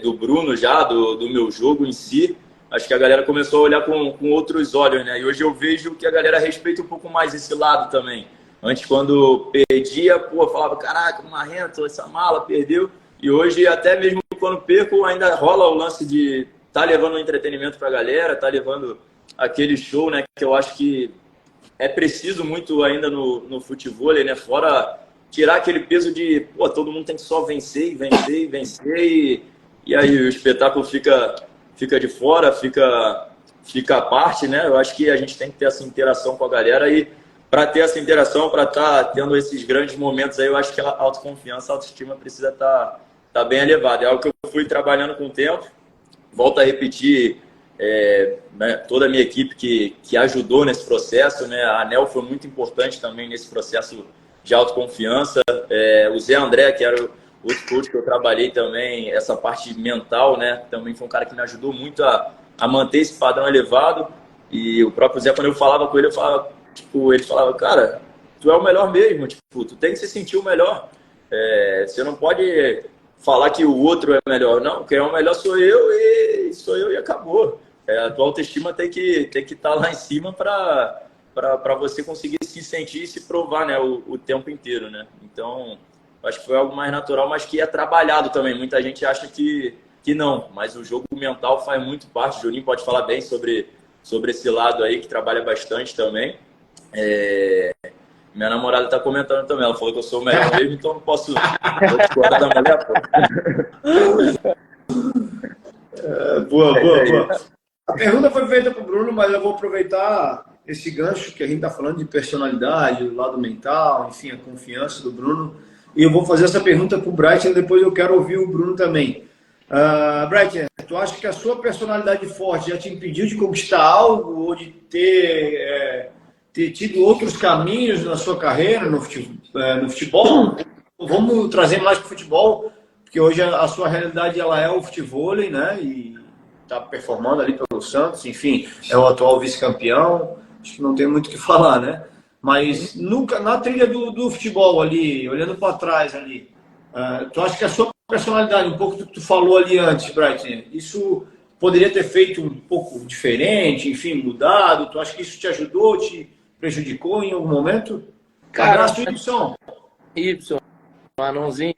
do Bruno já, do meu jogo em si, acho que a galera começou a olhar com outros olhos, né? E hoje eu vejo que a galera respeita um pouco mais esse lado também. Antes, quando perdia, pô, falava, caraca, marrento, essa mala, perdeu. E hoje, até mesmo quando perco, ainda rola o lance de tá levando um entretenimento pra galera, tá levando aquele show, né? Que eu acho que é preciso muito ainda no futebol, né? Fora tirar aquele peso de, pô, todo mundo tem que só vencer, e aí o espetáculo fica de fora, fica à parte, né? Eu acho que a gente tem que ter essa interação com a galera e para ter essa interação, para estar tendo esses grandes momentos aí, eu acho que a autoconfiança, a autoestima precisa estar bem elevada. É algo que eu fui trabalhando com o tempo. Volto a repetir, né, toda a minha equipe que ajudou nesse processo, né? A ANEL foi muito importante também nesse processo de autoconfiança. O Zé André, que era o outro coach que eu trabalhei também, essa parte mental, né? Também foi um cara que me ajudou muito a manter esse padrão elevado. E o próprio Zé, quando eu falava com ele, ele falava, cara, tu é o melhor mesmo, tipo, tu tem que se sentir o melhor. Você não pode falar que o outro é melhor, não, quem é o melhor sou eu e acabou. A tua autoestima tem que estar lá em cima para você conseguir se sentir e se provar, né, o tempo inteiro, né? Então, acho que foi algo mais natural, mas que é trabalhado também. Muita gente acha que não, mas o jogo mental faz muito parte. O Juninho pode falar bem sobre esse lado aí, que trabalha bastante também. Minha namorada está comentando também, ela falou que eu sou o melhor mesmo, então não posso discordar da mulher, pô. Boa. A pergunta foi feita para o Bruno, mas eu vou aproveitar esse gancho que a gente está falando de personalidade, o lado mental, enfim, a confiança do Bruno, e eu vou fazer essa pergunta para o Brighton, depois eu quero ouvir o Bruno também. Brighton, tu acha que a sua personalidade forte já te impediu de conquistar algo ou de ter tido outros caminhos na sua carreira no futebol? Vamos trazer mais para o futebol, porque hoje a sua realidade ela é o futevôlei, né? E está performando ali pelo Santos, enfim, é o atual vice-campeão, acho que não tem muito o que falar, né? Mas nunca na trilha do futebol ali, olhando para trás ali, tu acha que a sua personalidade, um pouco do que tu falou ali antes, Brighton, isso poderia ter feito um pouco diferente, enfim, mudado? Tu acha que isso te ajudou, te prejudicou em algum momento? Cara, Abraço, Y, anãozinho.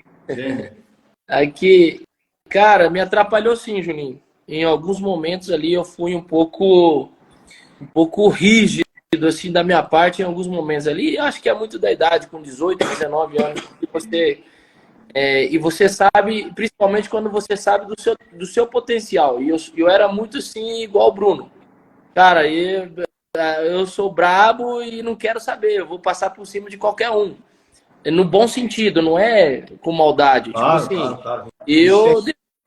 Aqui, cara, me atrapalhou sim, Juninho. Em alguns momentos ali eu fui um pouco rígido, assim, da minha parte, em alguns momentos ali. Acho que é muito da idade, com 18, 19 anos, e você sabe, principalmente quando você sabe do seu potencial. E eu era muito assim, igual o Bruno. Cara, eu sou brabo e não quero saber, eu vou passar por cima de qualquer um. No bom sentido, não é com maldade. Claro, tipo assim, claro.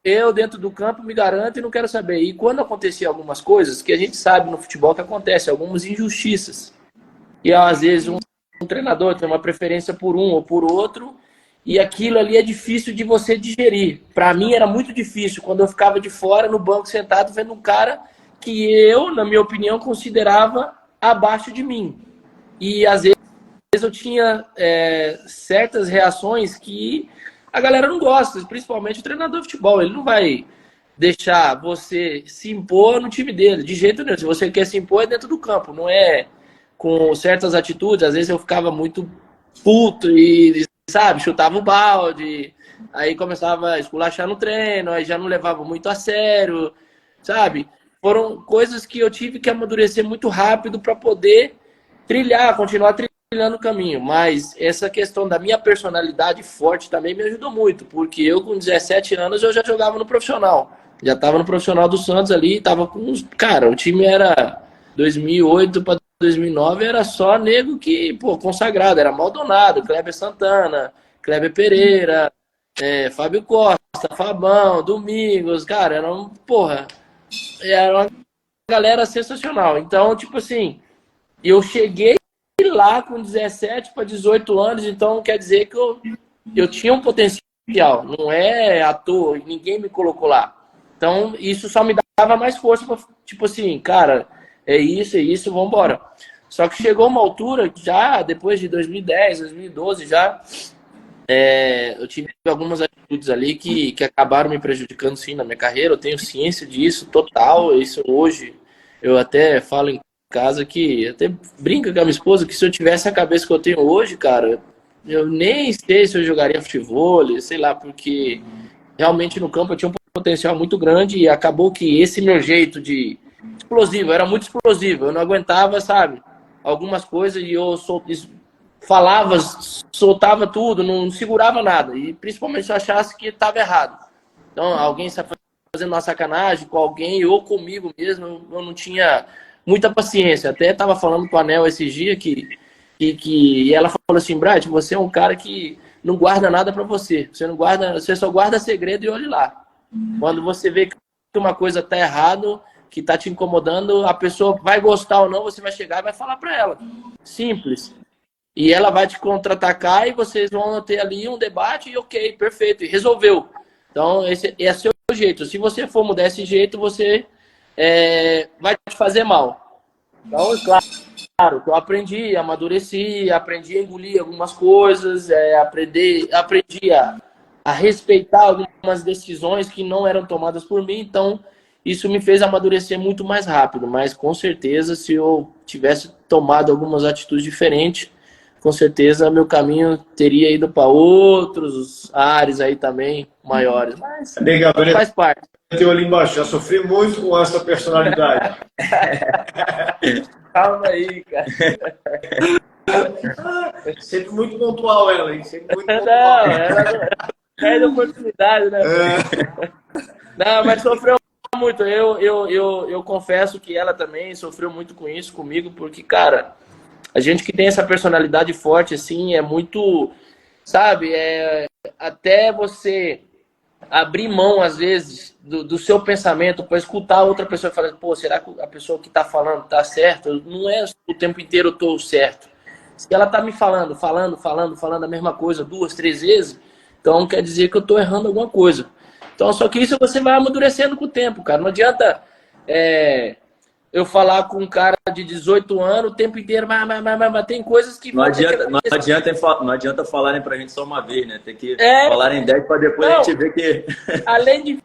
Eu dentro do campo me garanto e não quero saber. E quando acontecia algumas coisas, que a gente sabe no futebol que acontece, algumas injustiças. E às vezes um treinador tem uma preferência por um ou por outro, e aquilo ali é difícil de você digerir. Para mim era muito difícil, quando eu ficava de fora, no banco, sentado, vendo um cara que eu, na minha opinião, considerava abaixo de mim. E às vezes eu tinha certas reações que a galera não gosta, principalmente o treinador de futebol. Ele não vai deixar você se impor no time dele, de jeito nenhum. Se você quer se impor, é dentro do campo, não é com certas atitudes. Às vezes eu ficava muito puto e, sabe, chutava o balde, aí começava a esculachar no treino, aí já não levava muito a sério, sabe? Foram coisas que eu tive que amadurecer muito rápido para poder continuar trilhando o caminho. Mas essa questão da minha personalidade forte também me ajudou muito, porque eu com 17 anos eu já jogava no profissional. Já estava no profissional do Santos ali, tava com uns... Cara, o time era 2008 para 2009, era só nego que, pô, consagrado. Era Maldonado, Kleber Santana, Kleber Pereira, Fábio Costa, Fabão, Domingos. Cara, era uma galera sensacional. Então, tipo assim, eu cheguei lá com 17 para 18 anos, então quer dizer que eu tinha um potencial. Não é à toa, ninguém me colocou lá. Então, isso só me dava mais força para, tipo assim, cara, é isso, vamos embora. Só que chegou uma altura, já depois de 2010, 2012, eu tive algumas atitudes ali que acabaram me prejudicando, sim, na minha carreira. Eu tenho ciência disso, total. Isso hoje, eu até falo em casa que, até brinco com a minha esposa, que se eu tivesse a cabeça que eu tenho hoje, cara, eu nem sei se eu jogaria futebol, sei lá, porque realmente no campo eu tinha um potencial muito grande e acabou que esse meu jeito de explosivo, eu era muito explosivo, eu não aguentava, sabe, algumas coisas e eu falava, soltava tudo, não segurava nada, e principalmente se eu achasse que estava errado. Então, alguém fazendo uma sacanagem com alguém ou comigo mesmo, eu não tinha muita paciência. Até estava falando com a Nel esses dias que ela falou assim, Bright, você é um cara que não guarda nada para você. Você só guarda segredo e olhe lá. Quando você vê que uma coisa tá errado, que tá te incomodando, a pessoa vai gostar ou não, você vai chegar e vai falar para ela. Simples. E ela vai te contra-atacar e vocês vão ter ali um debate e ok, perfeito, e resolveu. Então, esse é o seu jeito. Se você for mudar esse jeito, você vai te fazer mal. Então, claro, que eu aprendi, amadureci, aprendi a engolir algumas coisas, aprendi a respeitar algumas decisões que não eram tomadas por mim. Então, isso me fez amadurecer muito mais rápido. Mas, com certeza, se eu tivesse tomado algumas atitudes diferentes, com certeza meu caminho teria ido para outros ares aí também maiores. Mas faz parte. Eu ali embaixo, já sofri muito com essa personalidade. Calma aí, cara. Sempre muito pontual ela, hein? Sempre muito pontual. Não, ela perde a oportunidade, né? Não, mas sofreu muito. Eu confesso que ela também sofreu muito com isso comigo, porque, cara, a gente que tem essa personalidade forte, assim, é muito, sabe, até você abrir mão, às vezes, do seu pensamento para escutar outra pessoa e falar, pô, será que a pessoa que tá falando tá certo? Não é o tempo inteiro eu tô certo. Se ela tá me falando a mesma coisa 2, 3 vezes, então quer dizer que eu tô errando alguma coisa. Então, só que isso você vai amadurecendo com o tempo, cara. Não adianta eu falar com um cara de 18 anos o tempo inteiro, mas tem coisas que... Não adianta falarem pra gente só uma vez, né? Tem que falarem 10 para depois a gente ver que... Além de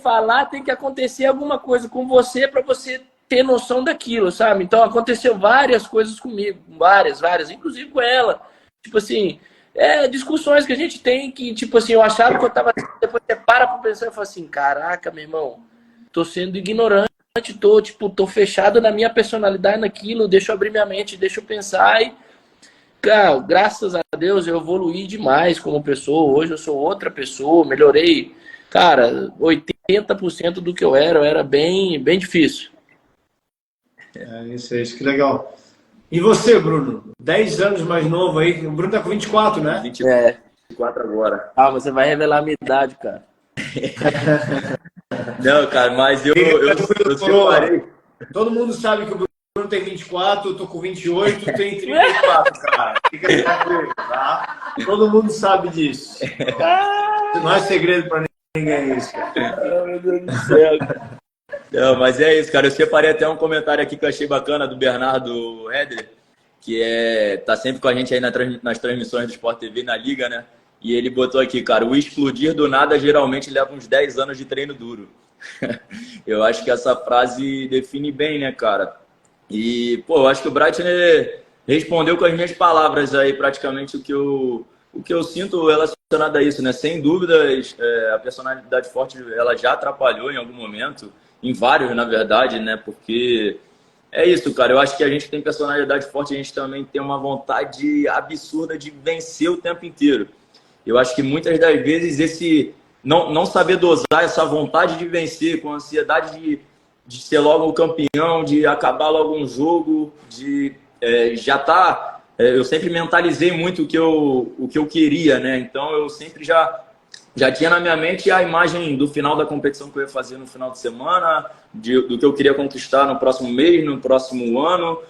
falar, tem que acontecer alguma coisa com você para você ter noção daquilo, sabe? Então, aconteceu várias coisas comigo, várias, inclusive com ela. Tipo assim, discussões que a gente tem que, tipo assim, eu achava que eu tava... Depois você para pra pensar e fala assim, caraca, meu irmão, tô sendo ignorante. Tô fechado na minha personalidade naquilo, deixa eu abrir minha mente, deixa eu pensar e, cara, graças a Deus eu evoluí demais como pessoa, hoje eu sou outra pessoa, melhorei, cara, 80% do que eu era bem difícil. Isso aí, que legal. E você, Bruno? 10 anos mais novo aí, o Bruno tá com 24, né? 24 agora. Ah, você vai revelar a minha idade, cara. Não, cara, mas eu separei. Todo mundo sabe que o Bruno tem 24, eu tô com 28, tem 34, cara. Fica tranquilo, tá? Todo mundo sabe disso. Não é segredo pra ninguém isso, cara. Oh, meu Deus do céu. Não, mas é isso, cara. Eu separei até um comentário aqui que eu achei bacana do Bernardo Heder, que tá sempre com a gente aí nas transmissões do Sport TV na Liga, né? E ele botou aqui, cara, o explodir do nada geralmente leva uns 10 anos de treino duro. Eu acho que essa frase define bem, né, cara? E, pô, eu acho que o Brighton respondeu com as minhas palavras aí praticamente o que eu sinto relacionado a isso, né? Sem dúvidas, a personalidade forte, ela já atrapalhou em algum momento, em vários, na verdade, né? Porque é isso, cara. Eu acho que a gente tem personalidade forte, a gente também tem uma vontade absurda de vencer o tempo inteiro. Eu acho que muitas das vezes esse não saber dosar essa vontade de vencer, com a ansiedade de ser logo o campeão, de acabar logo um jogo, de já tá. Eu sempre mentalizei muito o que eu queria, né? Então eu sempre já tinha na minha mente a imagem do final da competição que eu ia fazer no final de semana, do que eu queria conquistar no próximo mês, no próximo ano,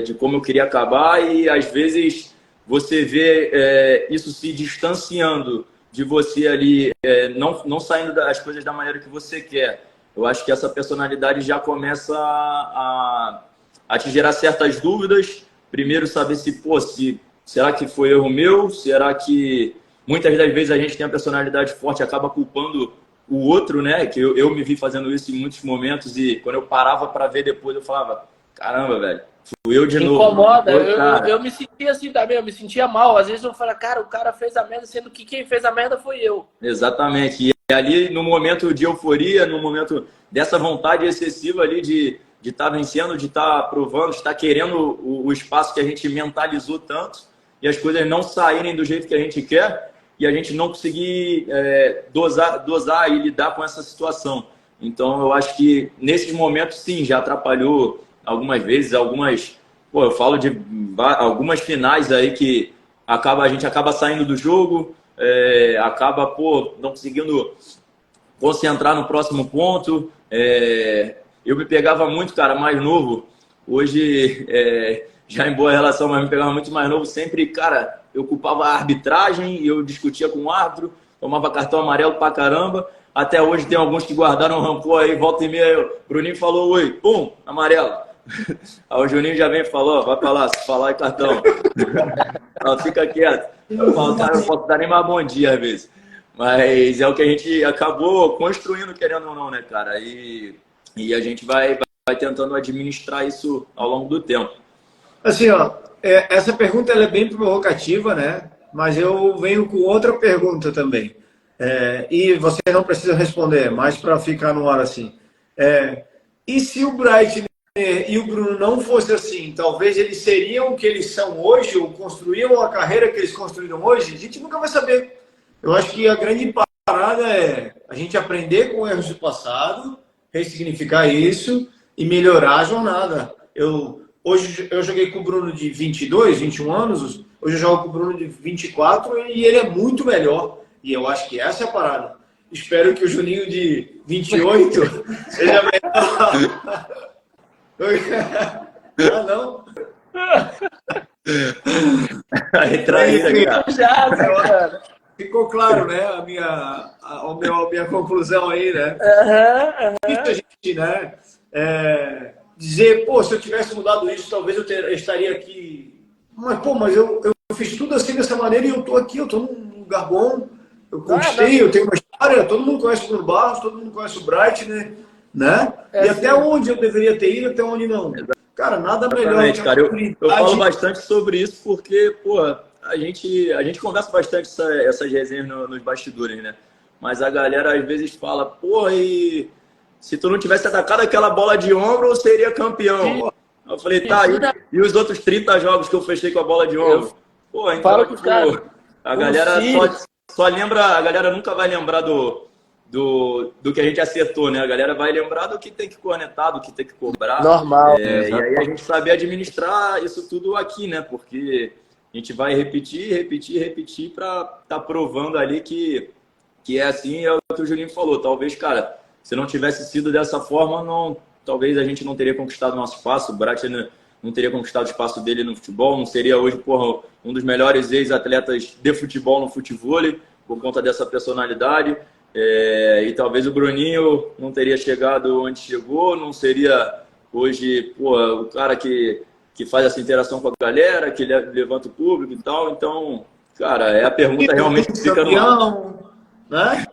de como eu queria acabar, e às vezes você vê isso se distanciando de você ali, não saindo das coisas da maneira que você quer. Eu acho que essa personalidade já começa a te gerar certas dúvidas. Primeiro, saber será que foi erro meu? Será que muitas das vezes a gente tem a personalidade forte e acaba culpando o outro, né? Que eu me vi fazendo isso em muitos momentos e quando eu parava para ver depois, eu falava, caramba, velho, fui eu de novo. Incomoda. Eu me sentia assim também, eu me sentia mal. Às vezes eu falo, cara, o cara fez a merda, sendo que quem fez a merda foi eu. Exatamente. E ali, no momento de euforia, no momento dessa vontade excessiva ali de estar vencendo, de estar provando, de estar querendo o espaço que a gente mentalizou tanto e as coisas não saírem do jeito que a gente quer e a gente não conseguir dosar e lidar com essa situação. Então, eu acho que nesses momentos, sim, já atrapalhou algumas vezes, eu falo de algumas finais aí que a gente acaba saindo do jogo, acaba, não conseguindo concentrar no próximo ponto. Eu me pegava muito, cara, mais novo. Hoje, já em boa relação, mas me pegava muito mais novo. Sempre, cara, eu culpava a arbitragem, eu discutia com o árbitro, tomava cartão amarelo pra caramba. Até hoje tem alguns que guardaram o rancor aí, volta e meia. O Bruninho falou, oi, pum, amarelo. Aí o Juninho já vem e falou, vai pra lá, se falar é cartão. Não, fica quieto. Eu falo, cara, não posso dar nem mais bom dia às vezes. Mas é o que a gente acabou construindo, querendo ou não, né, cara? E a gente vai tentando administrar isso ao longo do tempo. Assim, ó, essa pergunta ela é bem provocativa, né? Mas eu venho com outra pergunta também. E você não precisa responder, mas para ficar no ar assim. E se o Bright e o Bruno não fossem assim, talvez eles seriam o que eles são hoje, ou construíam a carreira que eles construíram hoje? A gente nunca vai saber. Eu acho que a grande parada é a gente aprender com erros do passado, ressignificar isso e melhorar a jornada. Hoje eu joguei com o Bruno de 22, 21 anos, hoje eu jogo com o Bruno de 24 e ele é muito melhor. E eu acho que essa é a parada. Espero que o Juninho de 28 seja melhor. Ah, não? Aí, traíra, cara. Ficou claro, né? A minha conclusão aí, né? Isso a gente, né? Dizer, se eu tivesse mudado isso, talvez eu estaria aqui. Mas eu fiz tudo assim dessa maneira e eu tô aqui, eu tô num lugar bom, eu conquistei, eu tenho uma história, todo mundo conhece o Bruno Barros, todo mundo conhece o Bright, né? E até onde eu deveria ter ido, até onde não. Cara, nada melhor que cara, eu falo bastante sobre isso porque, a gente conversa bastante essas resenhas nos bastidores, né? Mas a galera às vezes fala, e se tu não tivesse atacado aquela bola de ombro, eu seria campeão. Eu falei, tá, e os outros 30 jogos que eu fechei com a bola de ombro? Então, fala com os caras. A galera só lembra, a galera nunca vai lembrar do que a gente acertou, né? A galera vai lembrar do que tem que cornetar, do que tem que cobrar. Normal. E aí a gente sabe administrar isso tudo aqui, né? Porque a gente vai repetir para estar provando ali que é assim, é o que o Juninho falou. Talvez, cara, se não tivesse sido dessa forma, talvez a gente não teria conquistado o nosso espaço, o Brat não teria conquistado o espaço dele no futebol, não seria hoje, um dos melhores ex-atletas de futebol no futevôlei, por conta dessa personalidade. E talvez o Bruninho não teria chegado onde chegou, não seria hoje, pô, o cara que faz essa interação com a galera, que levanta o público e tal. Então, cara, a pergunta realmente fica no ar. Né?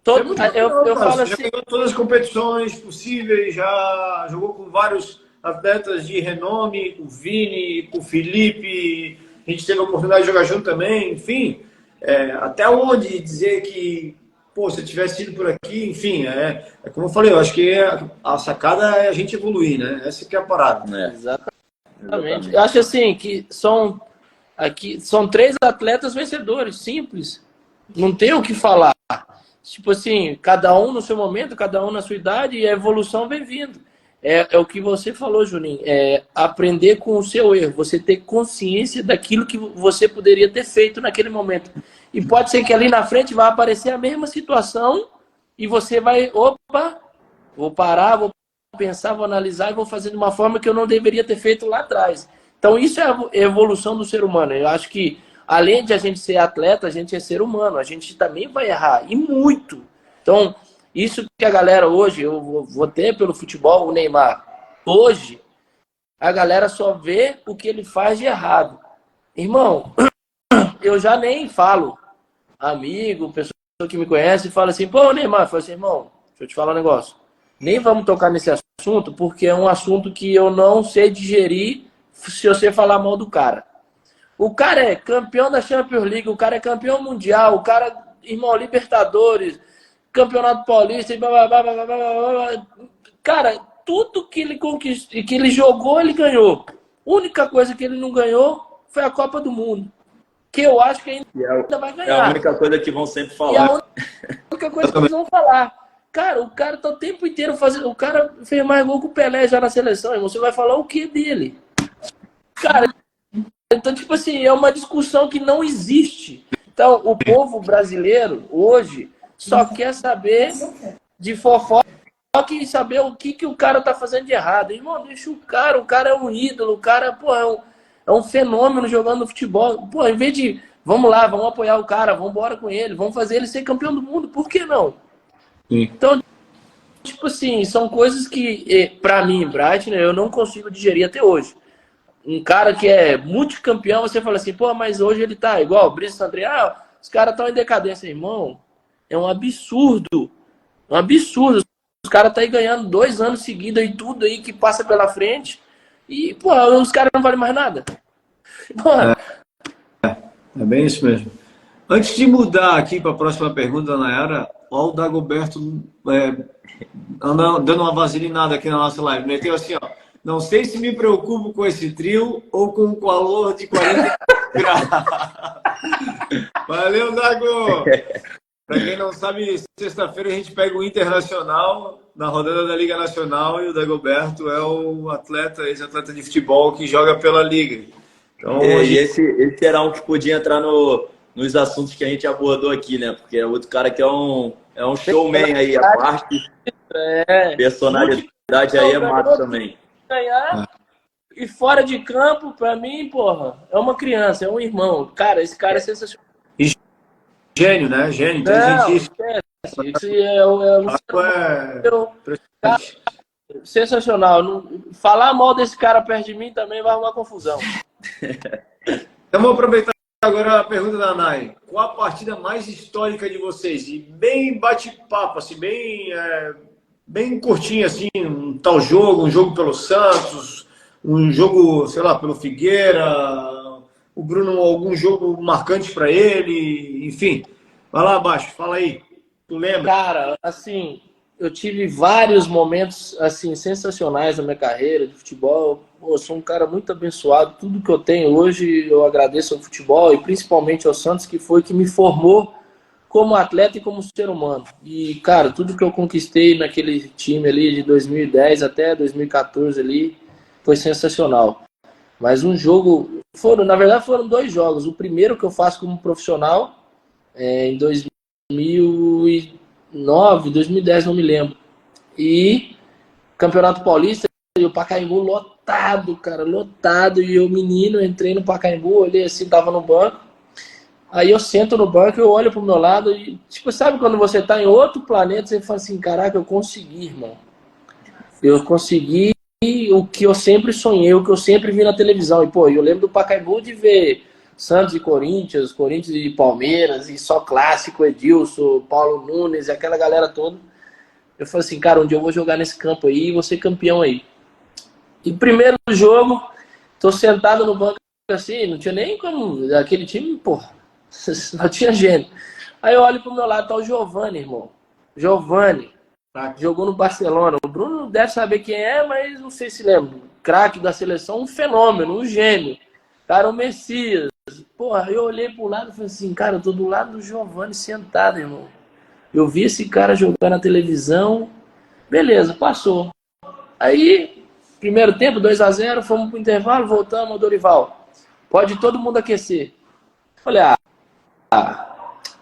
Eu falo Já assim, ganhou todas as competições possíveis, já jogou com vários atletas de renome, o Vini, o Felipe, a gente teve a oportunidade de jogar junto também, enfim, até onde dizer que, pô, se eu tivesse ido por aqui, enfim, como eu falei, eu acho que a sacada é a gente evoluir, né? Essa que é a parada. Exatamente. Eu acho assim que são 3 atletas vencedores, simples. Não tem o que falar. Tipo assim, cada um no seu momento, cada um na sua idade, e a evolução vem vindo. É o que você falou, Juninho. Aprender com o seu erro. Você ter consciência daquilo que você poderia ter feito naquele momento. E pode ser que ali na frente vai aparecer a mesma situação e você vai, opa, vou parar, vou pensar, vou analisar e vou fazer de uma forma que eu não deveria ter feito lá atrás. Então isso é a evolução do ser humano. Eu acho que além de a gente ser atleta, a gente é ser humano. A gente também vai errar, e muito. Então, isso que a galera hoje, eu vou ter pelo futebol, o Neymar. Hoje, a galera só vê o que ele faz de errado. Irmão, eu já nem falo. Amigo, pessoa que me conhece, fala assim, pô, Neymar, eu falo assim, irmão, deixa eu te falar um negócio. Nem vamos tocar nesse assunto, porque é um assunto que eu não sei digerir se você falar mal do cara. O cara é campeão da Champions League, o cara é campeão mundial, o cara, irmão, Libertadores, Campeonato Paulista, blá, blá, blá, blá, blá, blá. Cara, tudo que ele conquistou, que ele jogou, ele ganhou. A única coisa que ele não ganhou foi a Copa do Mundo, que eu acho que ainda vai ganhar. É a única coisa que vão sempre falar. E a única coisa que eles vão falar. Cara, o cara tá o tempo inteiro fazendo... O cara fez mais gol que o Pelé já na seleção, irmão. Você vai falar o que dele? Cara, então, tipo assim, é uma discussão que não existe. Então, o povo brasileiro, hoje, só quer saber de fofoca e saber o que o cara tá fazendo de errado. Irmão, deixa o cara é um ídolo, o cara, pô, é um fenômeno jogando futebol. Pô, em vez de, vamos lá, vamos apoiar o cara, vamos embora com ele, vamos fazer ele ser campeão do mundo, por que não? Sim. Então, tipo assim, são coisas que, pra mim, Brighton, eu não consigo digerir até hoje. Um cara que é multicampeão, você fala assim, pô, mas hoje ele tá igual, o Brice Sandri, os caras estão em decadência, irmão. É um absurdo. Um absurdo. Os caras estão aí ganhando 2 anos seguidos e tudo aí que passa pela frente. E, pô, os caras não valem mais nada. Porra. É bem isso mesmo. Antes de mudar aqui para a próxima pergunta, Nayara, olha o Dagoberto dando uma vaselinada aqui na nossa live. Meteu assim, ó. Não sei se me preocupo com esse trio ou com o calor de 40 graus. Valeu, Dago! Para quem não sabe, sexta-feira a gente pega o Internacional na rodada da Liga Nacional e o Dagoberto é o ex-atleta de futebol que joga pela Liga. Então, hoje... esse era um que podia entrar nos assuntos que a gente abordou aqui, né? Porque é outro cara que é um showman aí, a parte. Personalidade aí é mato também. Ganhar. E fora de campo, pra mim, porra, é uma criança, é um irmão. Cara, esse cara é sensacional. E gênio, né? Gênio, inteligentíssimo. Isso cara, sensacional. Falar mal desse cara perto de mim também vai arrumar confusão. Então vamos aproveitar agora a pergunta da Nay. Qual a partida mais histórica de vocês? E bem bate-papo, assim, bem curtinho, assim, um tal jogo, um jogo pelo Santos, um jogo, sei lá, pelo Figueira, o Bruno, algum jogo marcante para ele, enfim. Vai lá abaixo, fala aí. Tu lembra? Cara, assim, eu tive vários momentos, assim, sensacionais na minha carreira de futebol. Eu sou um cara muito abençoado. Tudo que eu tenho hoje, eu agradeço ao futebol e principalmente ao Santos, que foi que me formou como atleta e como ser humano. E, cara, tudo que eu conquistei naquele time ali de 2010 até 2014 ali foi sensacional. Mas um jogo... Na verdade, foram 2 jogos. O primeiro que eu faço como profissional em 2009, 2010, não me lembro. E Campeonato Paulista e o Pacaembu lotado, cara, lotado. E eu, menino, entrei no Pacaembu, olhei assim, tava no banco. Aí eu sento no banco, eu olho pro meu lado e, tipo, sabe quando você tá em outro planeta, você fala assim, caraca, eu consegui, irmão. Eu consegui o que eu sempre sonhei, o que eu sempre vi na televisão. E, pô, eu lembro do Pacaembu de ver Santos e Corinthians, Corinthians e Palmeiras, e só clássico, Edilson, Paulo Nunes, aquela galera toda. Eu falei assim, cara, um dia eu vou jogar nesse campo aí e vou ser campeão aí. E primeiro jogo, tô sentado no banco assim, não tinha nem como, aquele time, porra, só tinha gênio. Aí eu olho pro meu lado, tá o Giovani, irmão. Giovani. Jogou no Barcelona. O Bruno deve saber quem é, mas não sei se lembra. Craque da seleção, um fenômeno, um gênio. Cara, o Messias. Porra, eu olhei pro lado e falei assim, cara, eu tô do lado do Giovani sentado, irmão. Eu vi esse cara jogar na televisão. Beleza, passou. Aí, primeiro tempo, 2-0, fomos pro intervalo, voltamos ao Dorival. Pode todo mundo aquecer. Falei,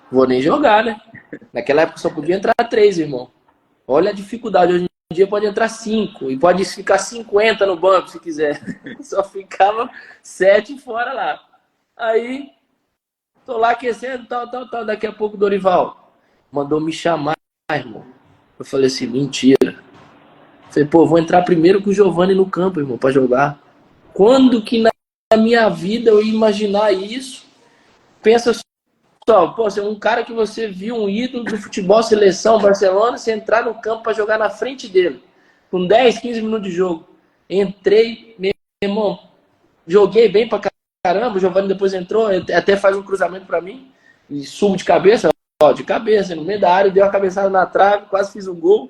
vou nem jogar, né? Naquela época só podia entrar 3, irmão. Olha a dificuldade. Hoje em dia pode entrar 5. E pode ficar 50 no banco, se quiser. Só ficava 7 fora lá. Aí, tô lá aquecendo, tal. Daqui a pouco o Dorival mandou me chamar, irmão. Eu falei assim, mentira. Falei, pô, vou entrar primeiro com o Giovani no campo, irmão, pra jogar. Quando que na minha vida eu ia imaginar isso? Pensa só, pô, você é um cara que você viu, um ídolo do futebol, seleção, Barcelona, você entrar no campo pra jogar na frente dele. Com 10, 15 minutos de jogo. Entrei, meu irmão, joguei bem pra caramba, o Giovani depois entrou, até faz um cruzamento pra mim, e subo de cabeça, de cabeça, no meio da área, deu uma cabeçada na trave, quase fiz um gol.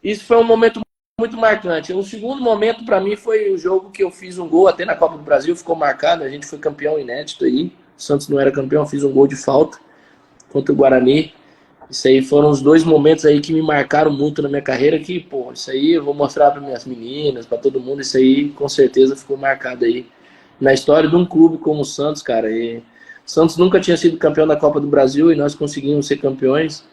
Isso foi um momento muito marcante. O segundo momento pra mim foi o jogo que eu fiz um gol, até na Copa do Brasil, ficou marcado, a gente foi campeão inédito aí. O Santos não era campeão, eu fiz um gol de falta contra o Guarani. Isso aí foram os 2 momentos aí que me marcaram muito na minha carreira, que, pô, isso aí eu vou mostrar para minhas meninas, para todo mundo, isso aí com certeza ficou marcado aí na história de um clube como o Santos, cara. E o Santos nunca tinha sido campeão da Copa do Brasil e nós conseguimos ser campeões,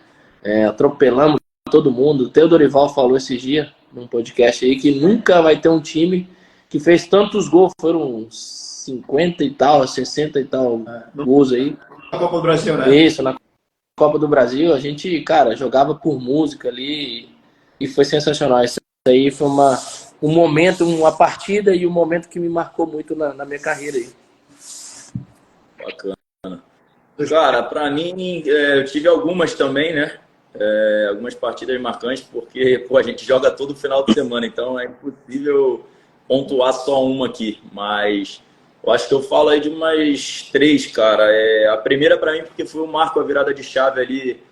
atropelamos todo mundo. Até o Dorival falou esses dias num podcast aí que nunca vai ter um time que fez tantos gols, foram 50 e tal, 60 e tal gols aí. Na Copa do Brasil, né? Isso, na Copa do Brasil, a gente, cara, jogava por música ali e foi sensacional. Isso aí foi um momento, uma partida e um momento que me marcou muito na minha carreira aí. Bacana. Cara, pra mim, eu tive algumas também, né? Algumas partidas marcantes, porque, pô, a gente joga todo final de semana, então é impossível pontuar só uma aqui, mas eu acho que eu falo aí de umas 3, cara. A primeira pra mim porque foi um marco, a virada de chave ali,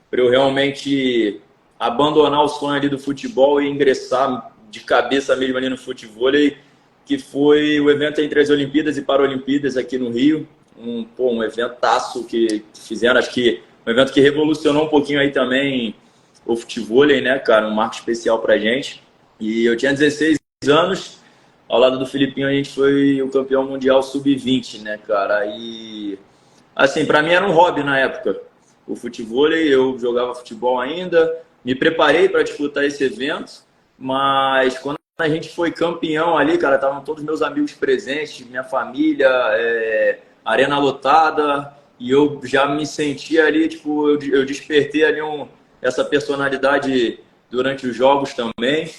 pra eu realmente abandonar o sonho ali do futebol e ingressar de cabeça mesmo ali no futevôlei, que foi o evento entre as Olimpíadas e Paralimpíadas aqui no Rio. Um eventaço que fizeram, acho que um evento que revolucionou um pouquinho aí também o futevôlei, né, cara? Um marco especial pra gente. E eu tinha 16 anos, ao lado do Filipinho a gente foi o campeão mundial sub-20, né, cara? E, assim, pra mim era um hobby na época. O futevôlei, eu jogava futebol ainda, me preparei para disputar esse evento, mas quando a gente foi campeão ali, cara, estavam todos meus amigos presentes, minha família, arena lotada, e eu já me sentia ali, tipo, eu despertei ali essa personalidade durante os jogos também.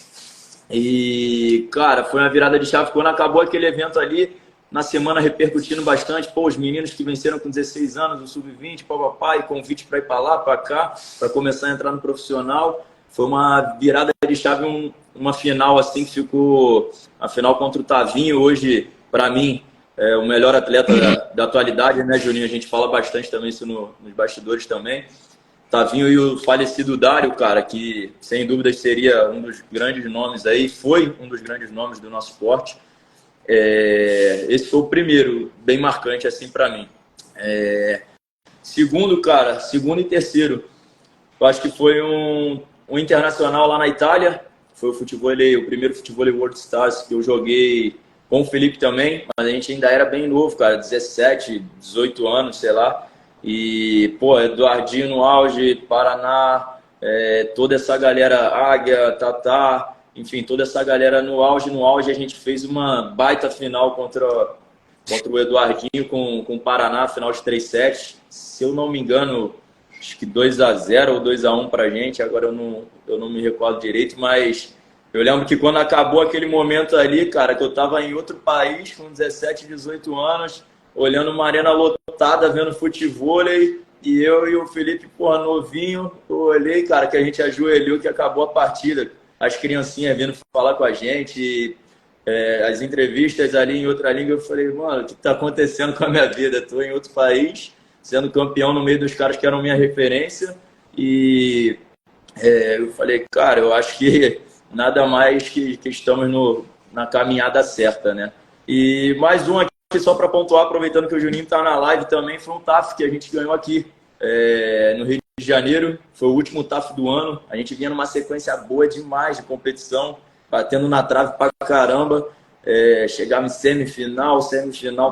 E, cara, foi uma virada de chave. Quando acabou aquele evento ali, na semana repercutindo bastante, pô, os meninos que venceram com 16 anos, o sub-20, papapá, e convite para ir para lá, para cá, para começar a entrar no profissional. Foi uma virada de chave, uma final assim que ficou, a final contra o Tavinho, hoje, para mim, o melhor atleta da atualidade, né, Juninho? A gente fala bastante também isso nos bastidores também. Tavinho e o falecido Dário, cara, que sem dúvidas seria um dos grandes nomes aí, foi um dos grandes nomes do nosso esporte. Esse foi o primeiro, bem marcante assim para mim. Segundo e terceiro, eu acho que foi um internacional lá na Itália, foi o primeiro futevôlei World Stars que eu joguei com o Felipe também, mas a gente ainda era bem novo, cara, 17, 18 anos, sei lá. E, pô, Eduardinho no auge, Paraná, toda essa galera, Águia, Tatá, enfim, toda essa galera no auge, a gente fez uma baita final contra contra o Eduardinho com o Paraná, final de 3-7. Se eu não me engano, acho que 2-0 ou 2-1 pra gente, agora eu não me recordo direito, mas eu lembro que quando acabou aquele momento ali, cara, que eu tava em outro país com 17, 18 anos, olhando uma arena lotada, vendo futevôlei, e eu e o Felipe, porra, novinho, eu olhei, cara, que a gente ajoelhou, que acabou a partida. As criancinhas vindo falar com a gente, as entrevistas ali em outra língua, eu falei, mano, o que tá acontecendo com a minha vida? Tô em outro país, sendo campeão no meio dos caras que eram minha referência, e eu falei, cara, eu acho que nada mais que estamos na caminhada certa, né? E mais um aqui, só para pontuar, aproveitando que o Juninho tá na live também, foi um TAF que a gente ganhou aqui no Rio de Janeiro. Foi o último TAF do ano. A gente vinha numa sequência boa demais de competição, batendo na trave pra caramba. Chegava em semifinal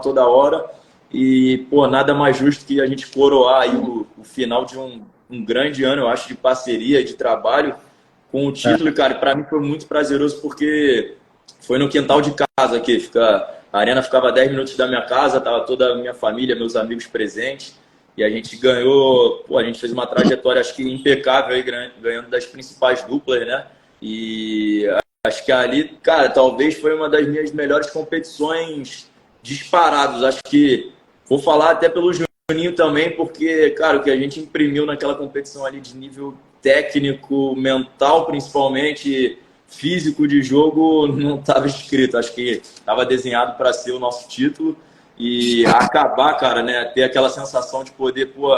toda hora. E, pô, nada mais justo que a gente coroar aí o final de um grande ano, eu acho, de parceria, de trabalho, com o título. Cara, para mim foi muito prazeroso, porque foi no quintal de casa aqui. A arena ficava a 10 minutos da minha casa, tava toda a minha família, meus amigos presentes. E a gente ganhou, pô, a gente fez uma trajetória, acho que impecável, aí, ganhando das principais duplas, né? E acho que ali, cara, talvez foi uma das minhas melhores competições disparados. Acho que vou falar até pelo Juninho também, porque, cara, o que a gente imprimiu naquela competição ali de nível técnico, mental principalmente, físico de jogo, não estava escrito. Acho que estava desenhado para ser o nosso título. E acabar, cara, né, ter aquela sensação de poder, pô,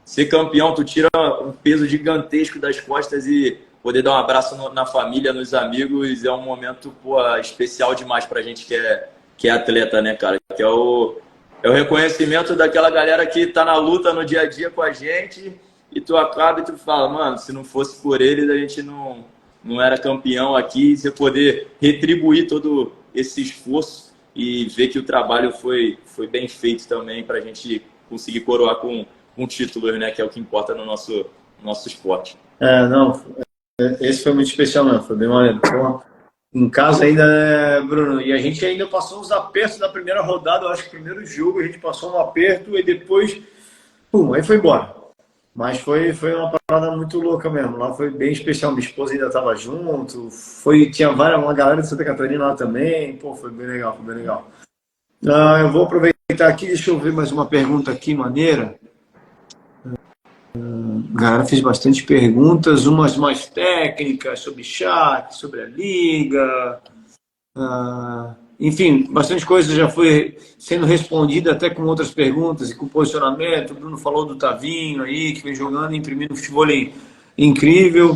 ser campeão, tu tira um peso gigantesco das costas e poder dar um abraço na família, nos amigos, é um momento, pô, especial demais pra gente que é atleta, né, cara? Que é o reconhecimento daquela galera que tá na luta no dia a dia com a gente, e tu acaba e tu fala, mano, se não fosse por eles, a gente não era campeão aqui. E você poder retribuir todo esse esforço e ver que o trabalho foi bem feito também para a gente conseguir coroar com títulos, né? Que é o que importa no nosso esporte. Esse foi muito especial mesmo, foi bem maneiro. Em casa ainda, né, Bruno? E a gente ainda passou os apertos da primeira rodada, eu acho que o primeiro jogo a gente passou um aperto e depois, pum, aí foi embora. Mas foi uma parada muito louca mesmo. Lá foi bem especial. Minha esposa ainda estava junto. Tinha uma galera de Santa Catarina lá também. Pô, foi bem legal, foi bem legal. Eu vou aproveitar aqui, deixa eu ver mais uma pergunta aqui, maneira. A galera fez bastante perguntas, umas mais técnicas, sobre chat, sobre a liga. Enfim, bastante coisa já foi sendo respondida até com outras perguntas e com posicionamento. O Bruno falou do Tavinho aí, que vem jogando, imprimindo um futebol incrível,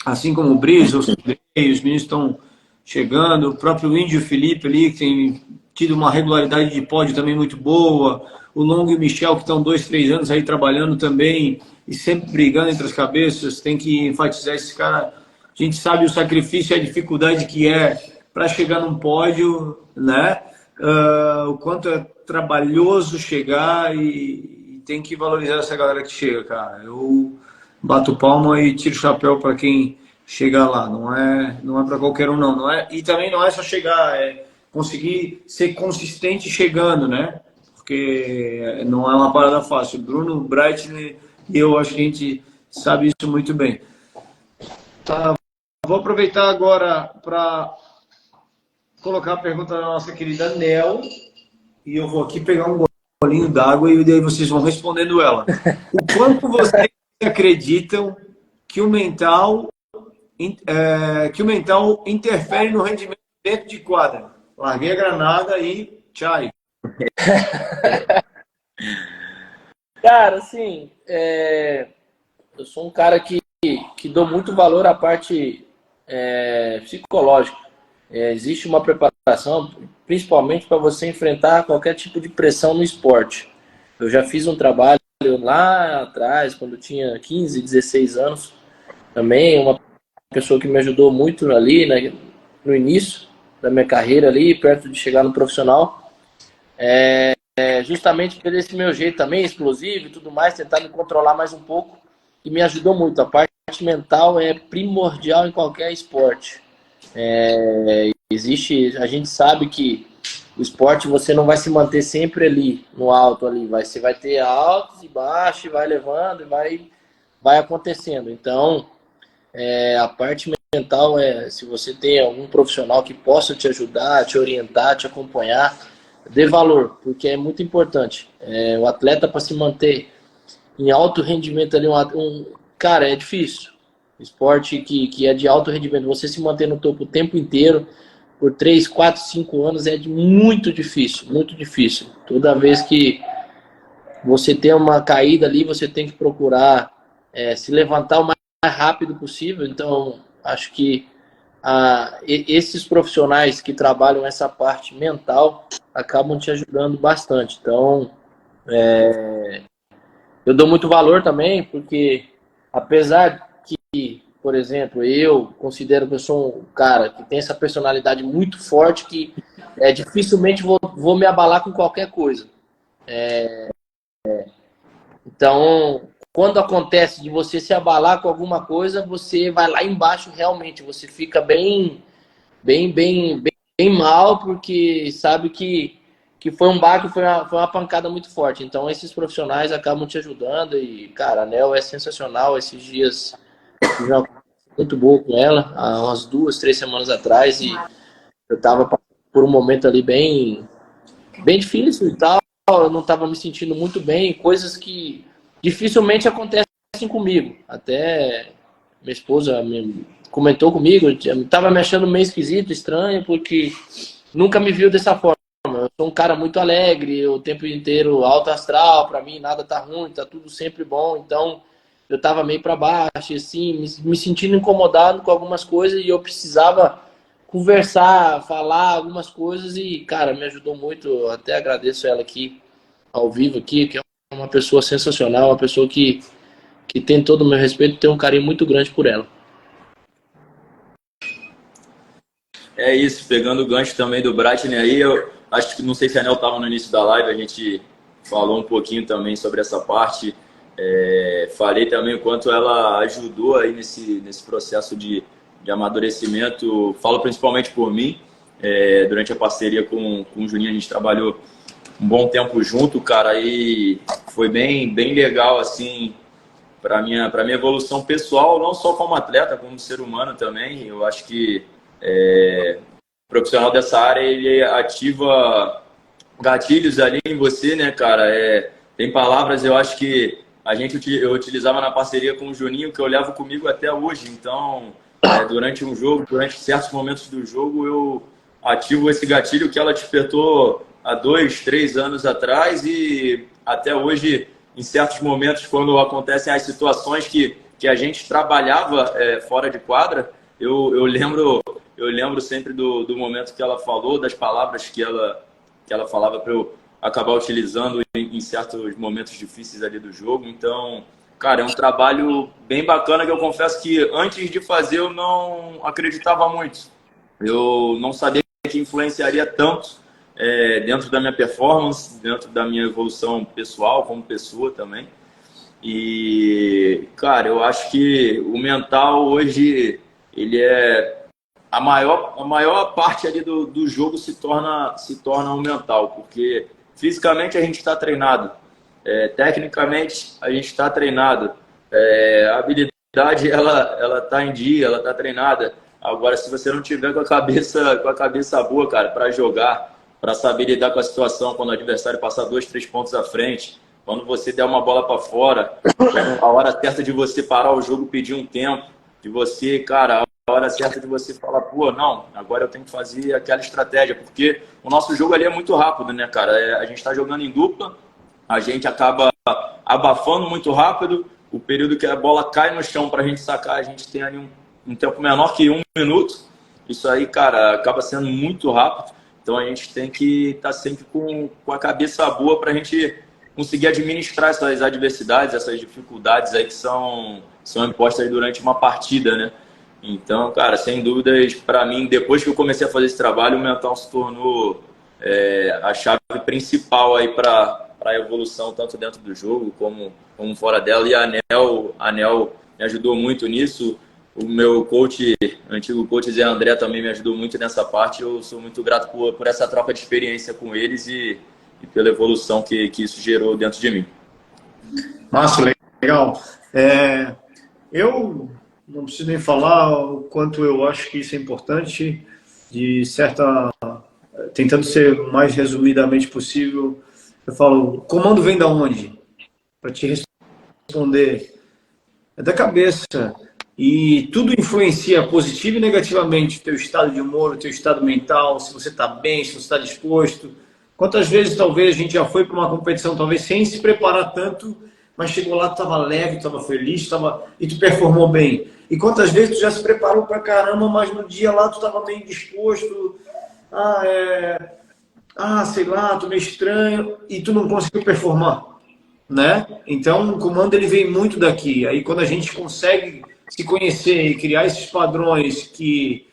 assim como o Brizo, os meninos estão chegando, o próprio Índio Felipe ali, que tem tido uma regularidade de pódio também muito boa, o Longo e o Michel, que estão 2, 3 anos aí trabalhando também e sempre brigando entre as cabeças. Tem que enfatizar esse cara. A gente sabe o sacrifício e a dificuldade que é para chegar num pódio, né? O quanto é trabalhoso chegar, e tem que valorizar essa galera que chega, cara. Eu bato palma e tiro o chapéu para quem chegar lá. Não é para qualquer um, não é. E também não é só chegar, é conseguir ser consistente chegando, né? Porque não é uma parada fácil. Bruno, Bright e eu acho que a gente sabe isso muito bem. Tá, vou aproveitar agora para colocar a pergunta da nossa querida Nel, e eu vou aqui pegar um golinho d'água e daí vocês vão respondendo ela. O quanto vocês acreditam que o mental interfere no rendimento dentro de quadra? Larguei a granada e tchau. Cara, assim, eu sou um cara que dou muito valor à parte psicológica. Existe uma preparação, principalmente para você enfrentar qualquer tipo de pressão no esporte. Eu já fiz um trabalho lá atrás, quando eu tinha 15, 16 anos, também uma pessoa que me ajudou muito ali, né, no início da minha carreira ali, perto de chegar no profissional. Justamente por esse meu jeito também, explosivo e tudo mais, tentar me controlar mais um pouco, e me ajudou muito. A parte mental é primordial em qualquer esporte. A gente sabe que o esporte você não vai se manter sempre ali, no alto ali. Você vai ter altos e baixos, e vai levando, e vai acontecendo. Então, a parte mental se você tem algum profissional que possa te ajudar, te orientar, te acompanhar, dê valor, porque é muito importante. O atleta, para se manter em alto rendimento ali, cara, é difícil. Esporte que é de alto rendimento, você se manter no topo o tempo inteiro, por 3, 4, 5 anos, é muito difícil, muito difícil. Toda vez que você tem uma caída ali, você tem que procurar se levantar o mais rápido possível. Então, acho que esses profissionais que trabalham essa parte mental acabam te ajudando bastante. Então, eu dou muito valor também, porque apesar que, por exemplo, eu considero que eu sou um cara que tem essa personalidade muito forte, que dificilmente vou me abalar com qualquer coisa. Então, quando acontece de você se abalar com alguma coisa, você vai lá embaixo realmente, você fica bem mal, porque sabe que foi um baque, foi uma pancada muito forte. Então, esses profissionais acabam te ajudando e, cara, a Nel é sensacional. Esses dias tive uma conversa muito boa com ela, há umas 2, 3 semanas atrás, e eu tava por um momento ali bem difícil e tal, eu não estava me sentindo muito bem, coisas que dificilmente acontecem comigo. Até minha esposa comentou comigo, eu estava me achando meio esquisito, estranho, porque nunca me viu dessa forma. Eu sou um cara muito alegre, o tempo inteiro alto astral, para mim nada tá ruim, tá tudo sempre bom. Então eu estava meio para baixo, assim, me sentindo incomodado com algumas coisas e eu precisava conversar, falar algumas coisas e, cara, me ajudou muito. Eu até agradeço ela aqui, ao vivo aqui, que é uma pessoa sensacional, uma pessoa que tem todo o meu respeito, tem um carinho muito grande por ela. É isso, pegando o gancho também do Bratner aí, eu acho que, não sei se a Nel estava no início da live, a gente falou um pouquinho também sobre essa parte. Falei também o quanto ela ajudou aí nesse processo de amadurecimento. Falo principalmente por mim, durante a parceria com o Juninho, a gente trabalhou um bom tempo junto, cara, e foi bem legal, assim, para minha evolução pessoal, não só como atleta, como ser humano também. Eu acho que o profissional dessa área, ele ativa gatilhos ali em você, né, cara? Tem palavras, eu acho que eu utilizava na parceria com o Juninho, que eu levo comigo até hoje. Então, durante um jogo, durante certos momentos do jogo, eu ativo esse gatilho que ela despertou há 2, 3 anos atrás, e até hoje, em certos momentos, quando acontecem as situações que a gente trabalhava fora de quadra, eu lembro sempre do momento que ela falou, das palavras que ela falava para eu acabar utilizando em certos momentos difíceis ali do jogo. Então, cara, é um trabalho bem bacana que eu confesso que antes de fazer eu não acreditava muito. Eu não sabia que influenciaria tanto dentro da minha performance, dentro da minha evolução pessoal, como pessoa também. E, cara, eu acho que o mental hoje, ele a maior parte ali do jogo se torna o mental, porque fisicamente a gente está treinado, tecnicamente a gente está treinado, a habilidade ela está em dia, ela está treinada. Agora, se você não tiver com a cabeça boa, cara, para jogar, para saber lidar com a situação quando o adversário passar 2, 3 pontos à frente, quando você der uma bola para fora, a hora certa de você parar o jogo, pedir um tempo, de você, cara, a hora certa de você falar, pô, não, agora eu tenho que fazer aquela estratégia, porque o nosso jogo ali é muito rápido, né, cara? A gente está jogando em dupla, a gente acaba abafando muito rápido, o período que a bola cai no chão para a gente sacar, a gente tem ali um tempo menor que 1 minuto. Isso aí, cara, acaba sendo muito rápido, então a gente tem que estar sempre com a cabeça boa para a gente conseguir administrar essas adversidades, essas dificuldades aí que são impostas durante uma partida, né? Então, cara, sem dúvidas, para mim, depois que eu comecei a fazer esse trabalho, o mental se tornou a chave principal aí para a evolução, tanto dentro do jogo como fora dela. E a Nel me ajudou muito nisso. O meu coach, antigo coach Zé André, também me ajudou muito nessa parte. Eu sou muito grato por essa troca de experiência com eles e pela evolução que isso gerou dentro de mim. Massa, legal. Eu não preciso nem falar o quanto eu acho que isso é importante, tentando ser o mais resumidamente possível. Eu falo, o comando vem da onde? Para te responder, é da cabeça. E tudo influencia positivo e negativamente o teu estado de humor, o teu estado mental, se você está bem, se você está disposto. Quantas vezes talvez a gente já foi para uma competição, talvez sem se preparar tanto, mas chegou lá, tu estava leve, tu estava feliz, e tu performou bem. E quantas vezes tu já se preparou para caramba, mas no dia lá tu estava meio disposto, sei lá, tu meio estranho, e tu não conseguiu performar, né? Então o comando ele vem muito daqui. Aí quando a gente consegue se conhecer e criar esses padrões que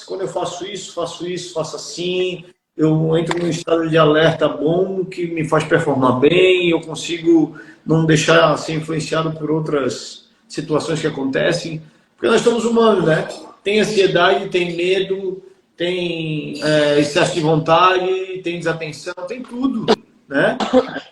quando eu faço isso, faço assim, eu entro num estado de alerta bom que me faz performar bem, eu consigo não deixar ser influenciado por outras situações que acontecem, porque nós somos humanos, né? Tem ansiedade, tem medo, tem excesso de vontade, tem desatenção, tem tudo, né?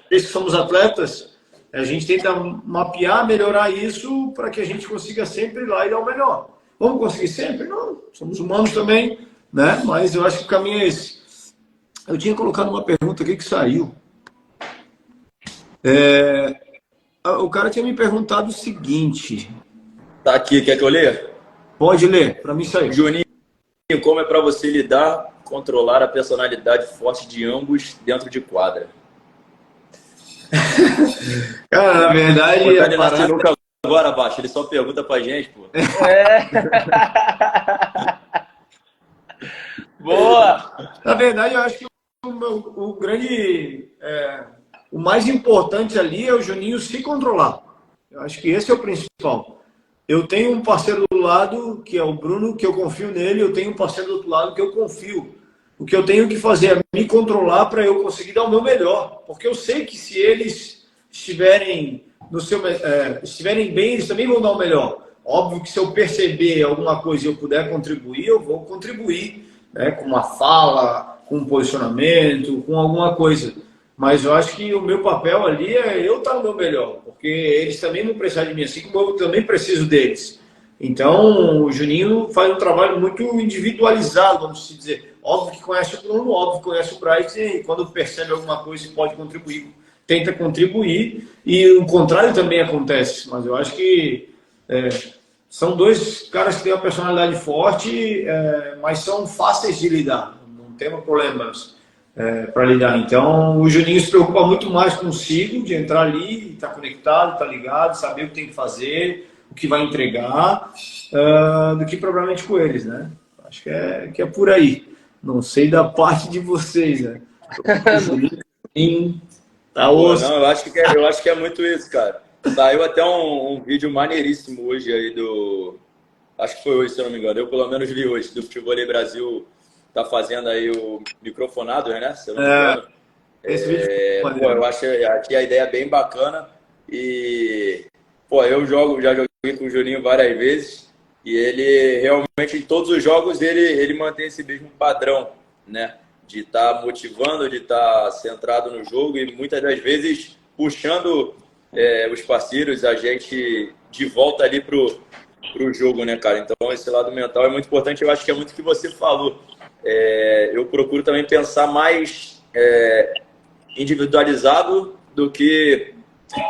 Desde que somos atletas, a gente tenta mapear, melhorar isso para que a gente consiga sempre ir lá e dar o melhor. Vamos conseguir sempre? Não, somos humanos também, né? Mas eu acho que o caminho é esse. Eu tinha colocado uma pergunta aqui que saiu. O cara tinha me perguntado o seguinte. Tá aqui, quer que eu leia? Pode ler, para mim saiu. Juninho, como é para você lidar, controlar a personalidade forte de ambos dentro de quadra? Cara, na verdade... Ele nasceu nunca agora abaixo, ele só pergunta pra gente, pô. Boa! Na verdade, eu acho que o mais importante ali é o Juninho se controlar. Eu acho que esse é o principal. Eu tenho um parceiro do lado, que é o Bruno, que eu confio nele, eu tenho um parceiro do outro lado que eu confio. O que eu tenho que fazer é me controlar para eu conseguir dar o meu melhor. Porque eu sei que se eles estiverem bem, eles também vão dar o melhor. Óbvio que se eu perceber alguma coisa e eu puder contribuir, eu vou contribuir, né? Com uma fala, com um posicionamento, com alguma coisa. Mas eu acho que o meu papel ali é eu estar no meu melhor. Porque eles também vão precisar de mim, assim como eu também preciso deles. Então, o Juninho faz um trabalho muito individualizado, vamos dizer. Óbvio que conhece o Bruno, óbvio que conhece o Bryce, e quando percebe alguma coisa e pode contribuir, tenta contribuir. E o contrário também acontece. Mas eu acho que são dois caras que têm uma personalidade forte, mas são fáceis de lidar. Não temos problemas para lidar. Então, o Juninho se preocupa muito mais consigo, de entrar ali, estar conectado, estar ligado, saber o que tem que fazer, o que vai entregar, do que propriamente com eles, né? Acho que é por aí. Não sei da parte de vocês, né? Não, eu acho que é muito isso, cara. Saiu até um vídeo maneiríssimo hoje aí acho que foi hoje, se eu não me engano. Eu pelo menos vi hoje, do Futevôlei Brasil tá fazendo aí o microfonado, né? Se eu não me engano. Esse vídeo eu achei a ideia bem bacana. E eu já joguei com o Juninho várias vezes. E ele realmente, em todos os jogos, ele mantém esse mesmo padrão, né? De estar motivando, de estar centrado no jogo e muitas das vezes puxando os parceiros, a gente de volta ali pro jogo, né, cara? Então, esse lado mental é muito importante. Eu acho que é muito o que você falou. Eu procuro também pensar mais individualizado do que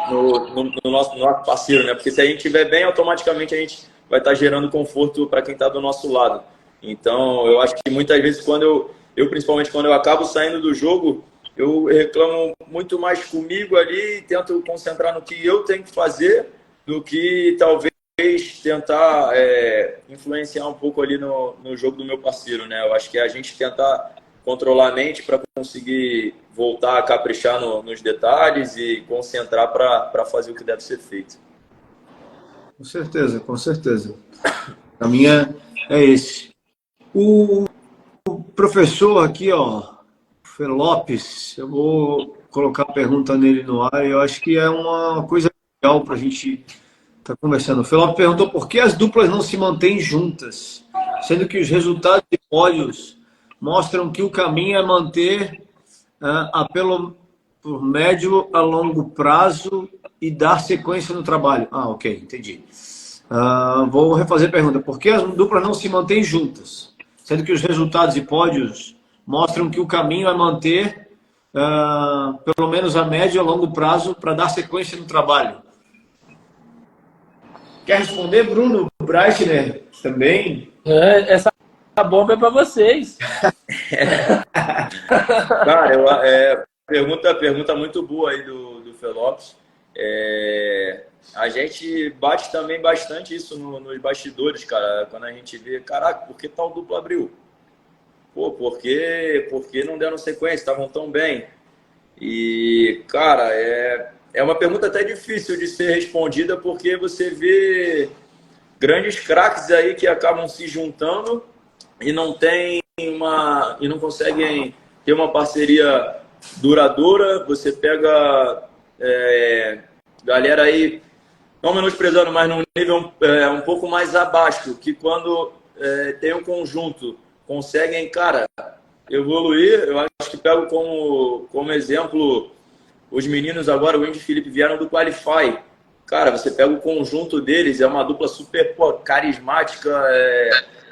no nosso parceiro, né? Porque se a gente estiver bem, automaticamente a gente vai estar gerando conforto para quem está do nosso lado. Então, eu acho que muitas vezes, principalmente quando eu acabo saindo do jogo, eu reclamo muito mais comigo ali e tento concentrar no que eu tenho que fazer do que talvez tentar influenciar um pouco ali no jogo do meu parceiro, né? Eu acho que é a gente tentar controlar a mente para conseguir voltar a caprichar nos detalhes e concentrar para fazer o que deve ser feito. Com certeza, com certeza. A minha é esse. O professor aqui, ó, Fer Lopes, eu vou colocar a pergunta nele no ar. Eu acho que é uma coisa legal para a gente Tá conversando. O Felop perguntou por que as duplas não se mantêm juntas, sendo que os resultados de pódios mostram que o caminho é manter por médio a longo prazo e dar sequência no trabalho. Ok, entendi. Vou refazer a pergunta. Por que as duplas não se mantêm juntas, sendo que os resultados e pódios mostram que o caminho é manter pelo menos a médio a longo prazo para dar sequência no trabalho? Quer responder, Bruno Breitner, também? Essa bomba é para vocês. Cara, pergunta muito boa aí do Felopes. A gente bate também bastante isso nos bastidores, cara. Quando a gente vê, caraca, por que tal dupla abriu? Pô, porque não deram sequência, estavam tão bem. E, cara, é uma pergunta até difícil de ser respondida, porque você vê grandes craques aí que acabam se juntando e não conseguem ter uma parceria duradoura. Você pega galera aí, não menosprezando, mas num nível um pouco mais abaixo, que quando tem um conjunto, conseguem, cara, evoluir. Eu acho que pego como exemplo os meninos agora, o Indy e Felipe, vieram do Qualify. Cara, você pega o conjunto deles, é uma dupla super carismática,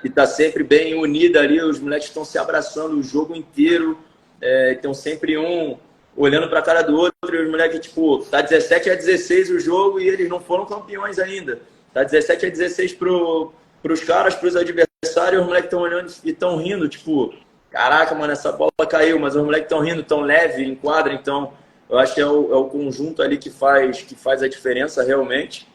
e tá sempre bem unida ali. Os moleques estão se abraçando o jogo inteiro, estão sempre um olhando para a cara do outro, e os moleques, tipo, tá 17-16 o jogo e eles não foram campeões ainda. Tá 17-16 pros caras, pros adversários, os moleques estão olhando e estão rindo, tipo, caraca, mano, essa bola caiu, mas os moleques estão rindo, tão leve, em quadra. Então eu acho que é o conjunto ali que faz a diferença realmente.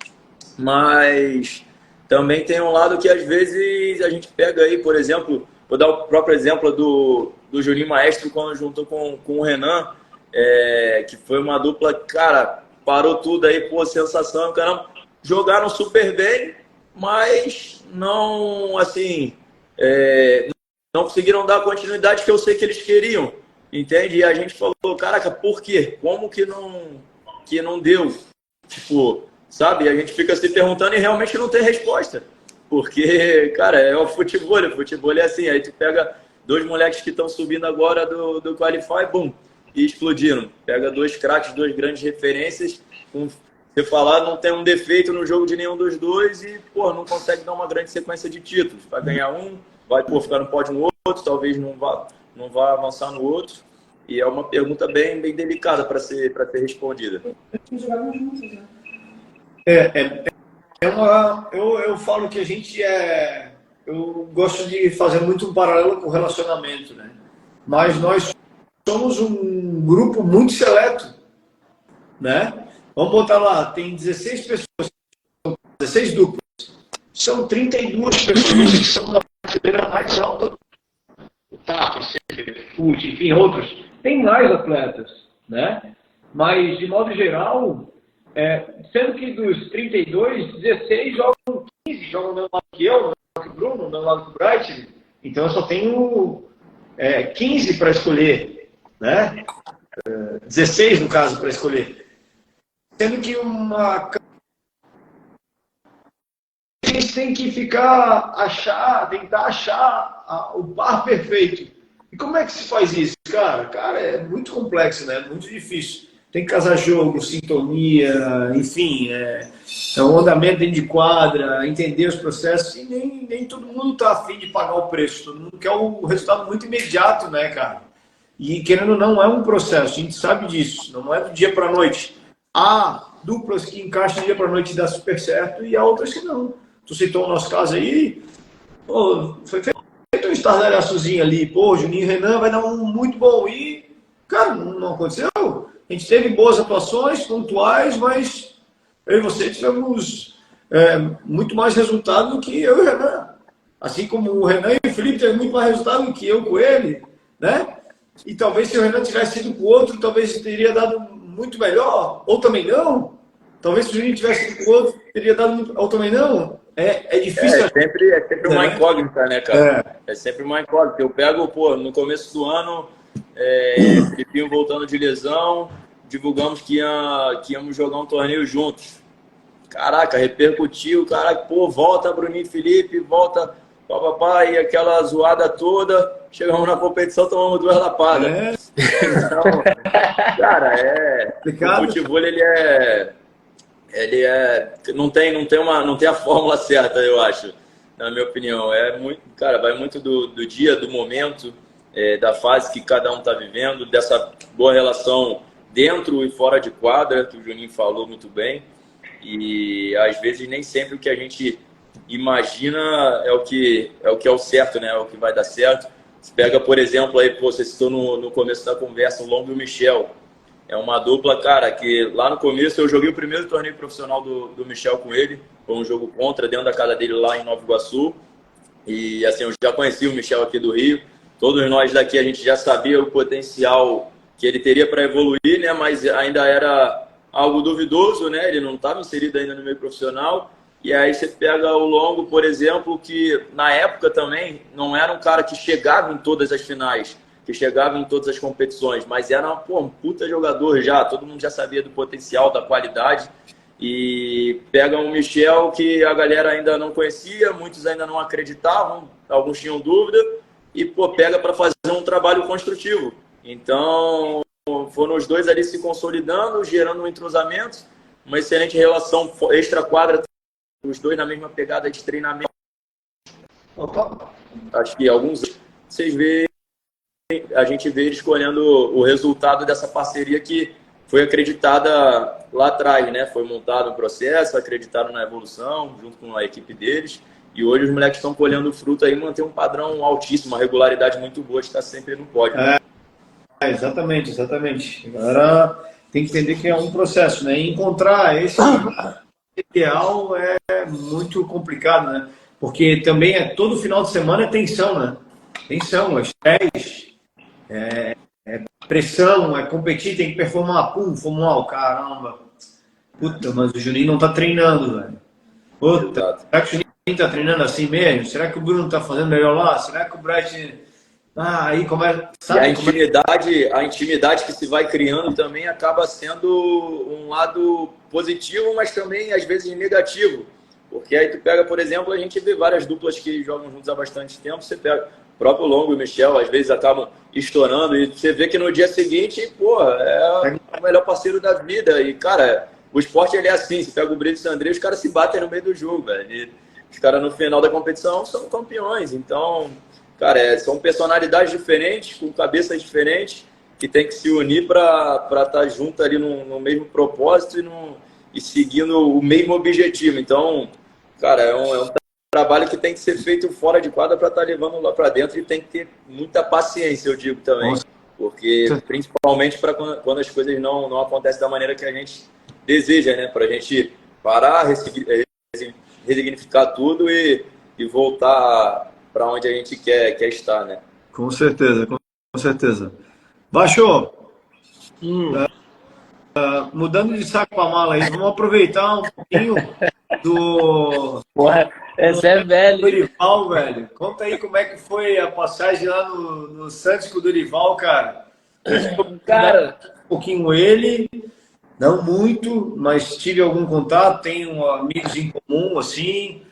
Mas também tem um lado que às vezes a gente pega aí, por exemplo, vou dar o próprio exemplo do Juninho Maestro quando juntou com o Renan, que foi uma dupla, cara, parou tudo aí, pô, sensação, caramba, jogaram super bem, mas não, assim, não conseguiram dar a continuidade que eu sei que eles queriam, entende? E a gente falou, caraca, por quê? Como que não deu? Tipo, sabe? A gente fica se perguntando e realmente não tem resposta. Porque, cara, é o futebol é assim. Aí tu pega dois moleques que estão subindo agora do Qualify, bum, e explodiram. Pega dois craques, duas grandes referências, você falar, não tem um defeito no jogo de nenhum dos dois e, pô, não consegue dar uma grande sequência de títulos. Vai ganhar um, vai, pô, ficar no pódio no outro, talvez não vá avançar no outro. E é uma pergunta bem, bem delicada para ser respondida. Eu falo que a gente eu gosto de fazer muito um paralelo com o relacionamento, né? Mas nós somos um grupo muito seleto, né? Vamos botar lá, tem 16 pessoas, 16 duplas. São 32 pessoas que são da prateleira mais alta. Tá, enfim, outros. Tem mais atletas, né? Mas, de modo geral, sendo que dos 32, 16 jogam 15, jogam do mesmo lado que eu, do mesmo lado que o Bruno, do mesmo lado que o Bright. Então, eu só tenho 15 para escolher, né? 16, no caso, para escolher. Sendo que a gente tem que tentar achar o par perfeito. E como é que se faz isso, cara? Cara, é muito complexo, né? Muito difícil. Tem que casar jogo, sintonia, enfim, um andamento dentro de quadra, entender os processos. E nem todo mundo tá afim de pagar o preço. Todo mundo quer o resultado muito imediato, né, cara? E querendo ou não, é um processo. A gente sabe disso. Não é do dia para a noite. Há duplas que encaixam do dia para a noite e dá super certo, e há outras que não. Tu citou o nosso caso aí, pô, foi feito um estardalhaçozinho ali, pô, Juninho e Renan vai dar um muito bom, e, cara, não aconteceu. A gente teve boas atuações, pontuais, mas eu e você tivemos muito mais resultado do que eu e o Renan. Assim como o Renan e o Felipe teve muito mais resultado do que eu com ele, né? E talvez se o Renan tivesse ido com o outro, talvez teria dado muito melhor, ou também não. Talvez se o Juninho tivesse ido com o outro, teria dado muito, ou também não. É difícil. É sempre uma incógnita, né, cara? É sempre uma incógnita. Eu pego, pô, no começo do ano, Filipinho voltando de lesão, divulgamos que íamos jogar um torneio juntos. caraca, repercutiu, caraca, pô, volta Bruninho e Felipe, volta papapá, e aquela zoada toda. Chegamos na competição, tomamos 2 lapadas. Então, cara, o futebol, não tem a fórmula certa, eu acho, na minha opinião. É muito, cara, vai muito do dia, do momento, da fase que cada um está vivendo, dessa boa relação dentro e fora de quadra, que o Juninho falou muito bem. E às vezes nem sempre o que a gente imagina é o que é o certo, né? É o que vai dar certo. Você pega, por exemplo, aí, pô, você citou no começo da conversa o Longo e o Michel. É uma dupla, cara, que lá no começo eu joguei o primeiro torneio profissional do Michel com ele. Foi um jogo contra, dentro da casa dele lá em Nova Iguaçu. E assim, eu já conheci o Michel aqui do Rio. Todos nós daqui, a gente já sabia o potencial que ele teria para evoluir, né? Mas ainda era algo duvidoso, né? Ele não estava inserido ainda no meio profissional. E aí você pega o Longo, por exemplo, que na época também não era um cara que chegava em todas as finais, que chegava em todas as competições, mas era um puta jogador já, todo mundo já sabia do potencial, da qualidade. E pega um Michel que a galera ainda não conhecia, muitos ainda não acreditavam, alguns tinham dúvida, e pô, pega para fazer um trabalho construtivo. Então, foram os dois ali se consolidando, gerando um entrosamento, uma excelente relação extra-quadra, os dois na mesma pegada de treinamento. Acho que alguns a gente vê eles escolhendo o resultado dessa parceria que foi acreditada lá atrás, né? Foi montado um processo, acreditaram na evolução, junto com a equipe deles. E hoje os moleques estão colhendo o fruto aí, manter um padrão altíssimo, uma regularidade muito boa de estar sempre no pódio. Exatamente, exatamente. Agora tem que entender que é um processo, né? E encontrar esse ideal é muito complicado, né? Porque também todo final de semana é tensão, né? Tensão, estresse, pressão, competir, tem que performar. Pum, fomos caramba. Puta, mas o Juninho não tá treinando, velho. Puta, será que o Juninho tá treinando assim mesmo? Será que o Bruno tá fazendo melhor lá? Será que o Bright... aí começa... Sabe, a intimidade que se vai criando também acaba sendo um lado positivo, mas também às vezes negativo. Porque aí tu pega, por exemplo, a gente vê várias duplas que jogam juntos há bastante tempo, você pega o próprio Longo e o Michel, às vezes acabam estourando, e você vê que no dia seguinte, porra, é o melhor parceiro da vida. E, cara, o esporte ele é assim, você pega o Brito e o Sandré, os caras se batem no meio do jogo, velho. E os caras no final da competição são campeões, então... Cara, são personalidades diferentes, com cabeças diferentes, que tem que se unir para estar junto ali no mesmo propósito e seguindo o mesmo objetivo. Então, cara, é um trabalho que tem que ser feito fora de quadra para estar levando lá para dentro, e tem que ter muita paciência, eu digo também. Porque, principalmente para quando as coisas não acontecem da maneira que a gente deseja, né? Para a gente parar, resignificar tudo e voltar para onde a gente quer estar, né? Com certeza, com certeza. Baixou. Mudando de saco para mala aí, vamos aproveitar um pouquinho do... Porra, esse é velho. Dorival, velho. Conta aí como é que foi a passagem lá no Santos com o Dorival, cara. Cara, um pouquinho ele, não muito, mas tive algum contato, tenho amigos em comum, assim...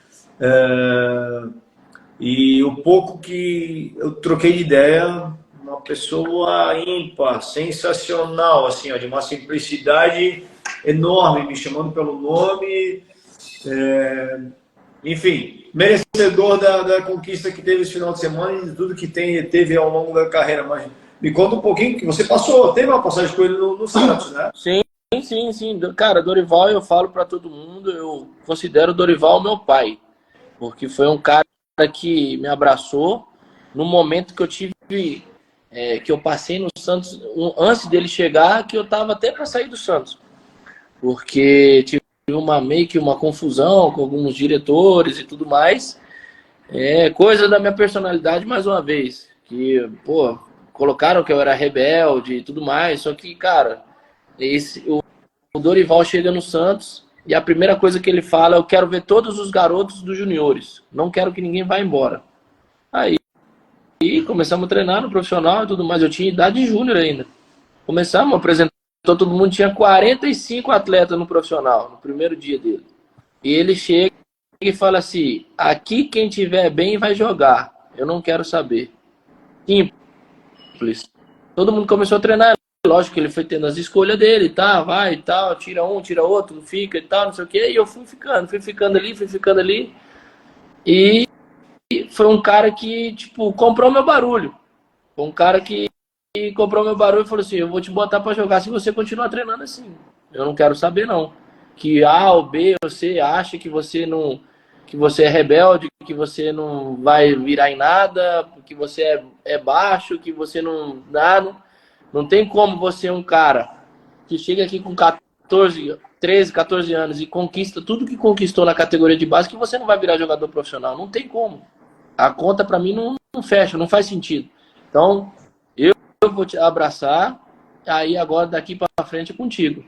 E o pouco que eu troquei de ideia, uma pessoa ímpar, sensacional, assim, ó, de uma simplicidade enorme, me chamando pelo nome, enfim, merecedor da conquista que teve esse final de semana e de tudo que teve ao longo da carreira. Mas me conta um pouquinho, que você teve uma passagem com ele no Santos, né? Sim. Cara, Dorival, eu falo para todo mundo, eu considero o Dorival meu pai, porque foi um cara que me abraçou no momento que eu tive, que eu passei no Santos, antes dele chegar, que eu tava até para sair do Santos, porque tive meio que uma confusão com alguns diretores e tudo mais, coisa da minha personalidade, mais uma vez, que, pô, colocaram que eu era rebelde e tudo mais, só que, cara, o Dorival chega no Santos e a primeira coisa que ele fala, eu quero ver todos os garotos dos juniores. Não quero que ninguém vá embora. Aí começamos a treinar no profissional e tudo mais. Eu tinha idade júnior ainda. Começamos a apresentar todo mundo. Tinha 45 atletas no profissional, no primeiro dia dele. E ele chega e fala assim, aqui quem tiver bem vai jogar. Eu não quero saber. Simples. Todo mundo começou a treinar. Lógico que ele foi tendo as escolhas dele, tá, vai e tal, tira um, tira outro, fica e tal, não sei o quê. E eu fui ficando ali, fui ficando ali. E foi um cara que, tipo, comprou meu barulho. Foi um cara que comprou meu barulho e falou assim, eu vou te botar pra jogar se você continuar treinando assim. Eu não quero saber, não. Que A ou B ou C acha que você não... que você é rebelde, que você não vai virar em nada, que você é baixo, que você não... Nada. Não tem como você, um cara que chega aqui com 13, 14 anos e conquista tudo que conquistou na categoria de base, que você não vai virar jogador profissional. Não tem como. A conta, para mim, não fecha, não faz sentido. Então, eu vou te abraçar, aí agora daqui para frente é contigo.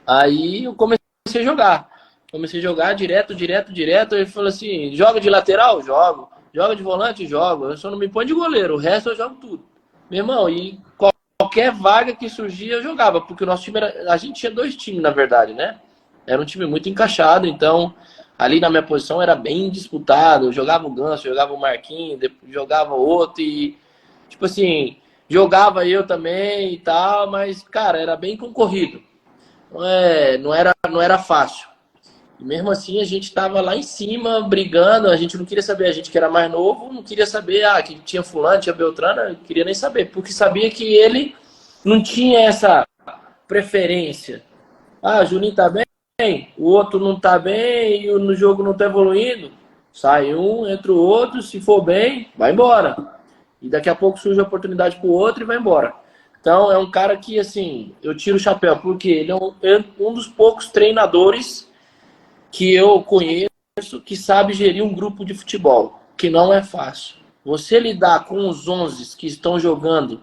Aí eu comecei a jogar. Comecei a jogar direto. Ele falou assim, joga de lateral? Jogo. Joga de volante? Jogo. Eu só não me põe de goleiro, o resto eu jogo tudo. Meu irmão, e qualquer vaga que surgia eu jogava, porque o nosso time era... A gente tinha 2 times, na verdade, né? Era um time muito encaixado, então ali na minha posição era bem disputado. Eu jogava o Ganso, jogava o Marquinhos, jogava outro e, tipo assim, jogava eu também e tal, mas, cara, era bem concorrido. Não era fácil. E mesmo assim a gente tava lá em cima, brigando, a gente não queria saber, a gente que era mais novo, não queria saber, que tinha fulano, tinha Beltrano, não queria nem saber, porque sabia que ele não tinha essa preferência. O Juninho tá bem, o outro não tá bem, e no jogo não tá evoluindo. Sai um, entra o outro, se for bem, vai embora. E daqui a pouco surge a oportunidade pro outro e vai embora. Então é um cara que, assim, eu tiro o chapéu, porque ele é um dos poucos treinadores que eu conheço que sabe gerir um grupo de futebol, que não é fácil. Você lidar com os 11 que estão jogando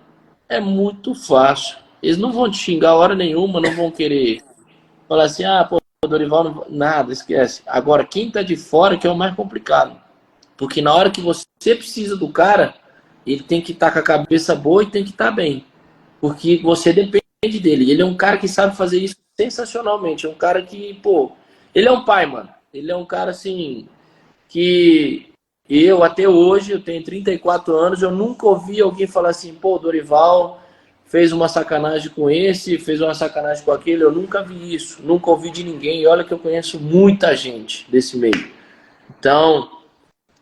é muito fácil. Eles não vão te xingar hora nenhuma, não vão querer falar assim, pô, Dorival, não... nada, esquece. Agora, quem tá de fora que é o mais complicado. Porque na hora que você precisa do cara, ele tem que estar com a cabeça boa e tem que estar bem. Porque você depende dele. Ele é um cara que sabe fazer isso sensacionalmente. É um cara que, pô, ele é um pai, mano. Ele é um cara, assim, que eu, até hoje, eu tenho 34 anos, eu nunca ouvi alguém falar assim, pô, Dorival fez uma sacanagem com esse, fez uma sacanagem com aquele. Eu nunca vi isso, nunca ouvi de ninguém. E olha que eu conheço muita gente desse meio. Então,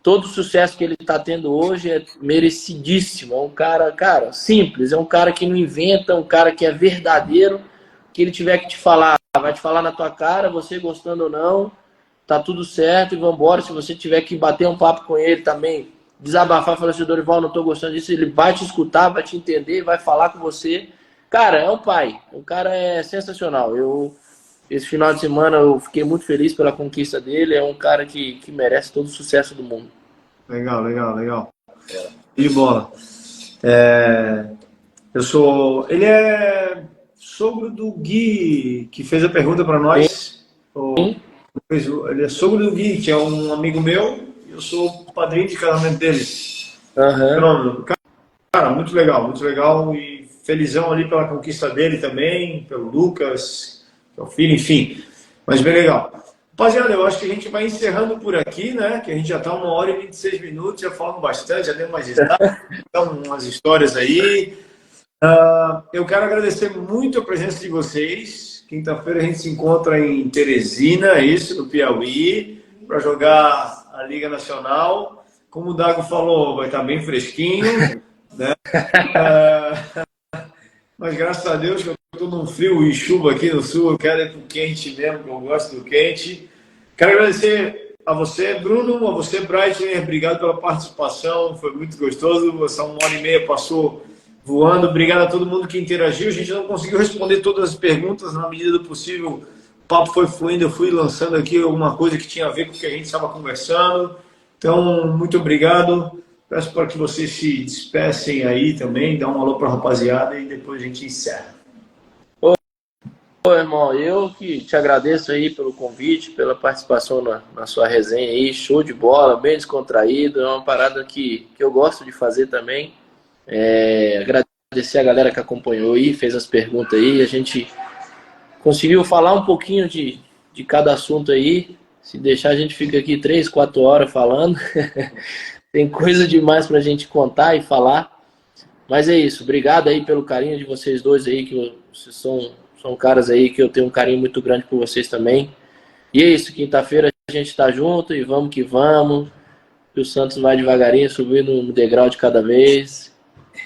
todo o sucesso que ele está tendo hoje é merecidíssimo. É um cara, simples. É um cara que não inventa, um cara que é verdadeiro. Que ele tiver que te falar, vai te falar na tua cara, você gostando ou não, tá tudo certo e vambora. Se você tiver que bater um papo com ele também, desabafar, falar assim, Dorival, não tô gostando disso, ele vai te escutar, vai te entender, vai falar com você. Cara, é um pai. O cara é sensacional. Esse final de semana eu fiquei muito feliz pela conquista dele. É um cara que merece todo o sucesso do mundo. Legal. E de bola. Ele é sogro do Gui, que fez a pergunta para nós. Ele é sogro do Gui, que é um amigo meu. Eu sou o padrinho de casamento dele. Uhum. Cara, muito legal. E felizão ali pela conquista dele também, pelo Lucas, que é o filho, enfim. Mas bem legal. Rapaziada, eu acho que a gente vai encerrando por aqui, né? Que a gente já está 1h26, já falamos bastante, já deu umas histórias aí. Eu quero agradecer muito a presença de vocês. Quinta-feira a gente se encontra em Teresina, no Piauí, para jogar a Liga Nacional. Como o Dago falou, vai estar bem fresquinho, né? Mas graças a Deus que eu estou num frio e chuva aqui no sul, eu quero ir para o quente mesmo, que eu gosto do quente. Quero agradecer a você, Bruno, a você, Breitner, obrigado pela participação, foi muito gostoso, essa 1h30 passou voando. Obrigado a todo mundo que interagiu. A gente não conseguiu responder todas as perguntas na medida do possível. O papo foi fluindo, eu fui lançando aqui alguma coisa que tinha a ver com o que a gente estava conversando. Então, muito obrigado. Peço para que vocês se despecem aí também, dá um alô para a rapaziada e depois a gente encerra. Ô, irmão, eu que te agradeço aí pelo convite, pela participação na sua resenha aí. Show de bola, bem descontraído. É uma parada que eu gosto de fazer também. Agradecer a galera que acompanhou aí, fez as perguntas aí. A gente conseguiu falar um pouquinho de cada assunto aí, Se deixar, a gente fica aqui 3, 4 horas falando. Tem coisa demais pra gente contar e falar. Mas é isso. Obrigado aí pelo carinho de vocês dois aí, que vocês são caras aí que eu tenho um carinho muito grande por vocês também. E é isso. Quinta-feira a gente tá junto e vamos que vamos. Que o Santos vai devagarinho, subindo um degrau de cada vez.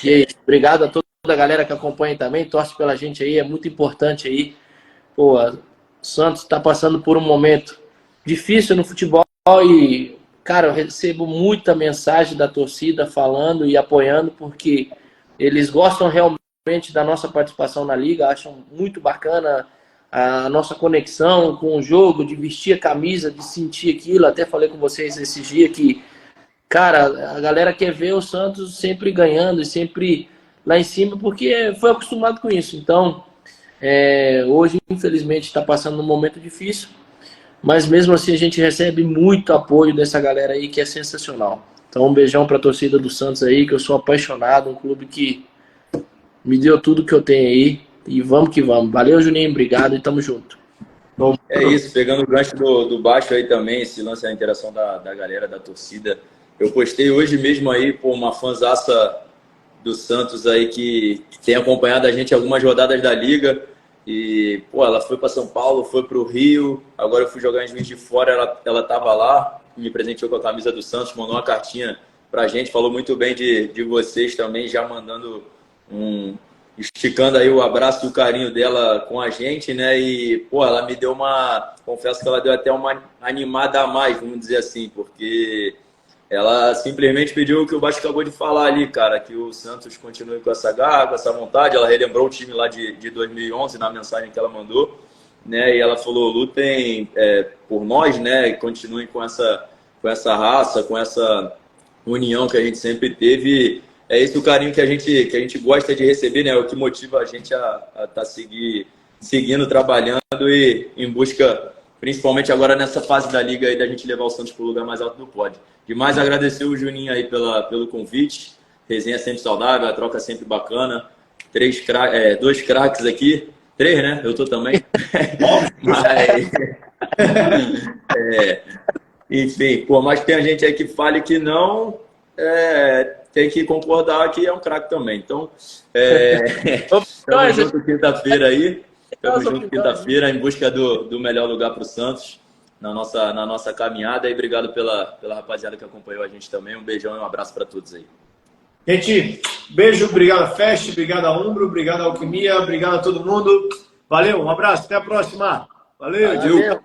E é isso. Obrigado a toda a galera que acompanha também. Torce pela gente aí. É muito importante aí. Pô, o Santos tá passando por um momento difícil no futebol e, cara, eu recebo muita mensagem da torcida falando e apoiando, porque eles gostam realmente da nossa participação na liga, acham muito bacana a nossa conexão com o jogo, de vestir a camisa, de sentir aquilo. Até falei com vocês esses dias que, cara, a galera quer ver o Santos sempre ganhando e sempre lá em cima, porque foi acostumado com isso. Então, hoje, infelizmente, está passando um momento difícil, mas mesmo assim a gente recebe muito apoio dessa galera aí, que é sensacional. Então um beijão para a torcida do Santos aí, que eu sou apaixonado, um clube que me deu tudo que eu tenho aí, e vamos que vamos. Valeu, Juninho, obrigado e tamo junto. Bom, é isso, pegando o gancho do baixo aí também, esse lance da interação da galera, da torcida. Eu postei hoje mesmo aí, por uma fanzaça do Santos aí que tem acompanhado a gente algumas rodadas da Liga. E, pô, ela foi para São Paulo, foi para o Rio, agora eu fui jogar em Juiz de Fora, ela tava lá, me presenteou com a camisa do Santos, mandou uma cartinha pra gente, falou muito bem de vocês também, já mandando esticando aí o abraço e o carinho dela com a gente, né? E, pô, ela me deu confesso que ela deu até uma animada a mais, vamos dizer assim, porque ela simplesmente pediu o que o Baixo acabou de falar ali, cara, que o Santos continue com essa garra, com essa vontade. Ela relembrou o time lá de 2011 na mensagem que ela mandou, né? E ela falou, lutem por nós, né? E continuem com essa raça, com essa união que a gente sempre teve. É esse o carinho que a gente gosta de receber, né? É o que motiva a gente a tá seguindo, trabalhando e em busca, principalmente agora nessa fase da Liga aí, da gente levar o Santos para o lugar mais alto do pódio. Demais agradecer o Juninho aí pelo convite. Resenha sempre saudável, a troca sempre bacana. 2 craques aqui. 3, né? Eu tô também. Mas, enfim, por mais que tenha gente aí que fale que não, tem que concordar que é um craque também. Então, estamos juntos quinta-feira aí. Estamos juntos quinta-feira em busca do melhor lugar para o Santos na nossa caminhada. E obrigado pela rapaziada que acompanhou a gente também. Um beijão e um abraço para todos aí. Gente, beijo, obrigado a Fest, obrigado a Umbro, obrigado a Alquimia, obrigado a todo mundo. Valeu, um abraço, até a próxima. Valeu.